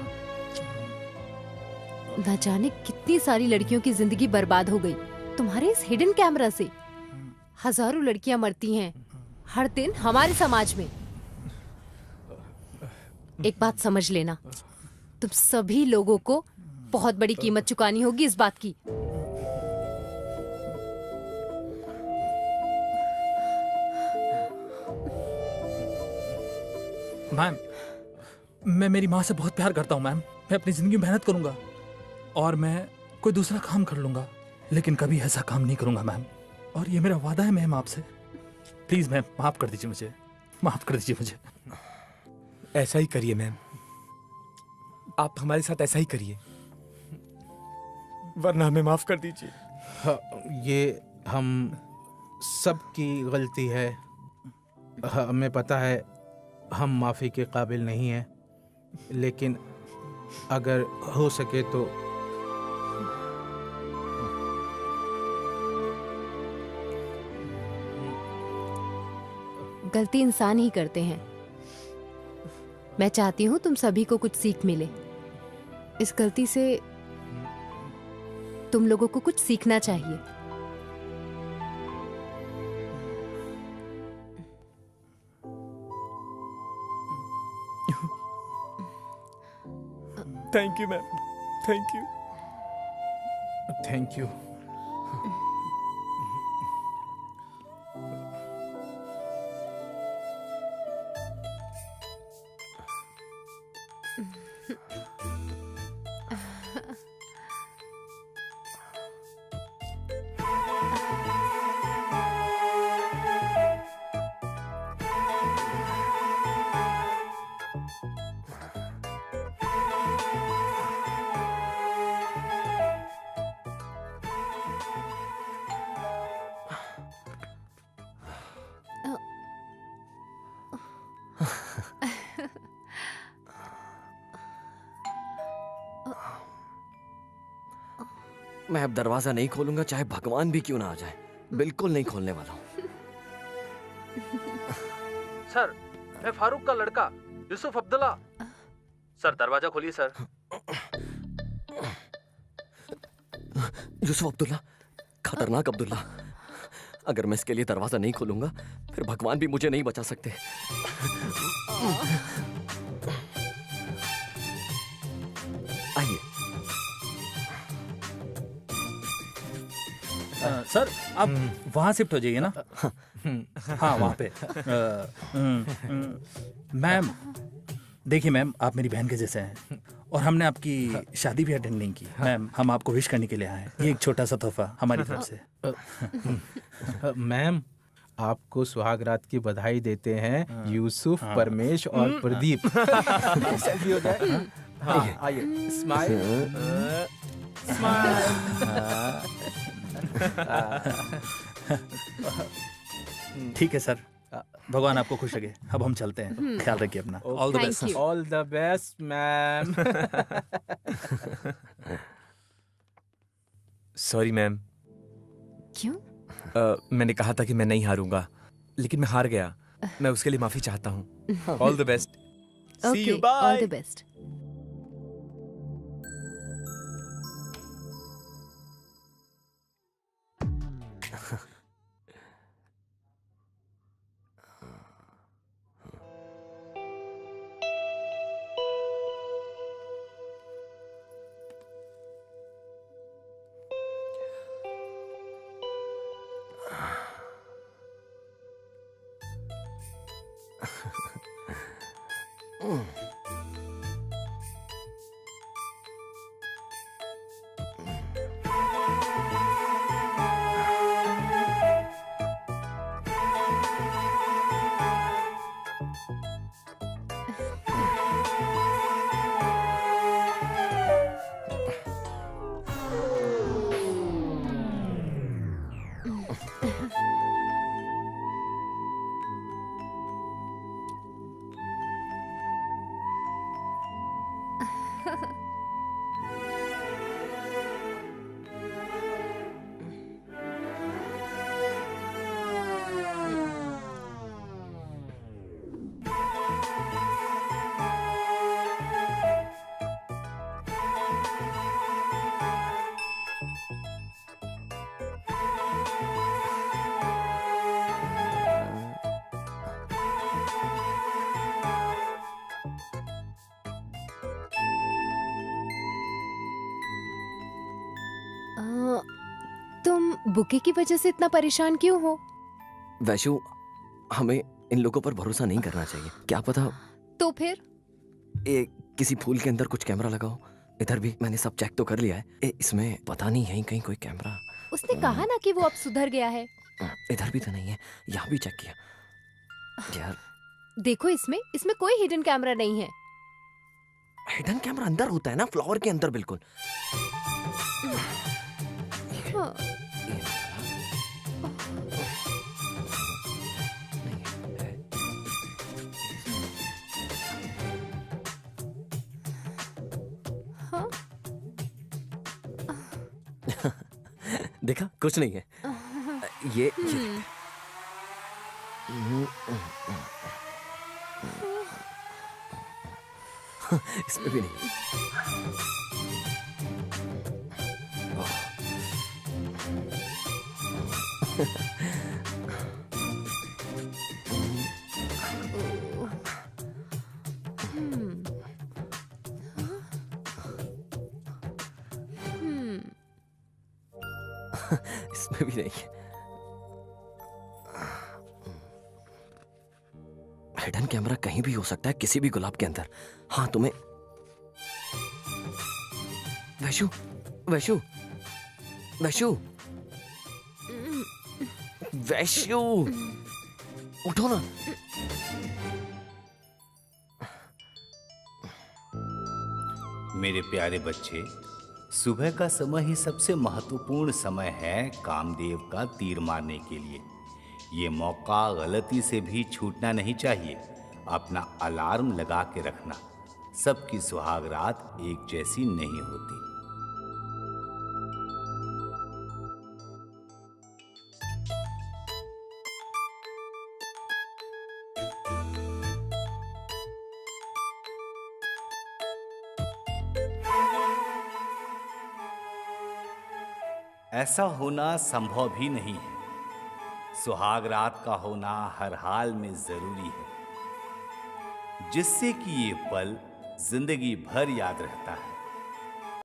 न जाने कितनी सारी लड़कियों की जिंदगी बर्बाद हो गई तुम्हारे इस हिडन कैमरा से। हजारों लड़कियां मरती हैं हर दिन हमारे समाज में। एक बात समझ लेना, तुम सभी लोगों को बहुत बड़ी कीमत चुकानी होगी इस बात की। मैम, मैं मेरी माँ से बहुत प्यार करता हूँ मैम। मैं अपनी जिंदगी में मेहनत करूंगा और मैं कोई दूसरा काम कर लूंगा, लेकिन कभी ऐसा काम नहीं करूंगा मैम। और ये मेरा वादा है मैम आपसे। प्लीज मैम, माफ कर दीजिए मुझे, माफ कर दीजिए मुझे। ऐसा ही करिए मैम, आप हमारे साथ ऐसा ही करिए, वरना हमें माफ कर दीजिए। हाँ, ये हम सबकी गलती है। हमें पता है हम माफ़ी के काबिल नहीं हैं, लेकिन अगर हो सके तो गलती इंसान ही करते हैं। मैं चाहती हूँ तुम सभी को कुछ सीख मिले। इस गलती से तुम लोगों को कुछ सीखना चाहिए। Thank you ma'am, thank you. Thank you. मैं अब दरवाजा नहीं खोलूंगा, चाहे भगवान भी क्यों ना आ जाए। बिल्कुल नहीं खोलने वाला हूँ। सर, मैं फारूक का लड़का यूसुफ अब्दुल्ला। सर दरवाजा खोलिए सर। यूसुफ अब्दुल्ला, खतरनाक अब्दुल्ला। अगर मैं इसके लिए दरवाजा नहीं खोलूंगा फिर भगवान भी मुझे नहीं बचा सकते। आइए। सर आप वहाँ शिफ्ट हो जाइए ना। हाँ वहाँ पे। मैम देखिए मैम, आप मेरी बहन के जैसे हैं और हमने आपकी शादी भी अटेंड नहीं की। मैम हम आपको विश करने के लिए आए हैं। ये एक छोटा सा तोहफा हमारी तरफ से। मैम आपको सुहागरात की बधाई देते हैं यूसुफ, परमेश और प्रदीप। सेल्फी हो जाए। हाँ आइए, स्माइल ठीक है सर, भगवान आपको खुश रखे। अब हम चलते हैं, ख्याल रखिए अपना। All the best. All the best ma'am. Sorry ma'am. क्यों? मैंने कहा था कि मैं नहीं हारूंगा, लेकिन मैं हार गया। मैं उसके लिए माफी चाहता हूँ। All the best. See you, bye. All the best. तुम बुके की वजह से इतना परेशान क्यों हो? वैशु, हमें इन लोगों पर भरोसा नहीं करना चाहिए। क्या पता। तो फिर? किसी फूल के अंदर कुछ कैमरा लगाओ। इधर भी मैंने सब चेक तो कर लिया है। इसमें पता नहीं है कहीं कोई कैमरा। उसने कहा ना कि वो अब सुधर गया है। इधर भी तो नहीं है, यहाँ भी चेक किया। यार देखो, इसमें कोई हिडन कैमरा नहीं है। हिडन कैमरा अंदर होता है ना, फ्लावर के अंदर बिल्कुल। हाँ। हाँ? देखा, कुछ नहीं है। ये इसमें भी नहीं। इसमें भी नहीं है। हिडन कैमरा कहीं भी हो सकता है, किसी भी गुलाब के अंदर। हाँ तुम्हें। वैशु, वैशु, वैशु, वैशु, उठो ना। मेरे प्यारे बच्चे, सुबह का समय ही सबसे महत्वपूर्ण समय है कामदेव का तीर मारने के लिए। ये मौका गलती से भी छूटना नहीं चाहिए। अपना अलार्म लगा के रखना। सबकी सुहागरात एक जैसी नहीं होती। ऐसा होना संभव भी नहीं है। सुहाग रात का होना हर हाल में जरूरी है, जिससे कि ये पल जिंदगी भर याद रहता है।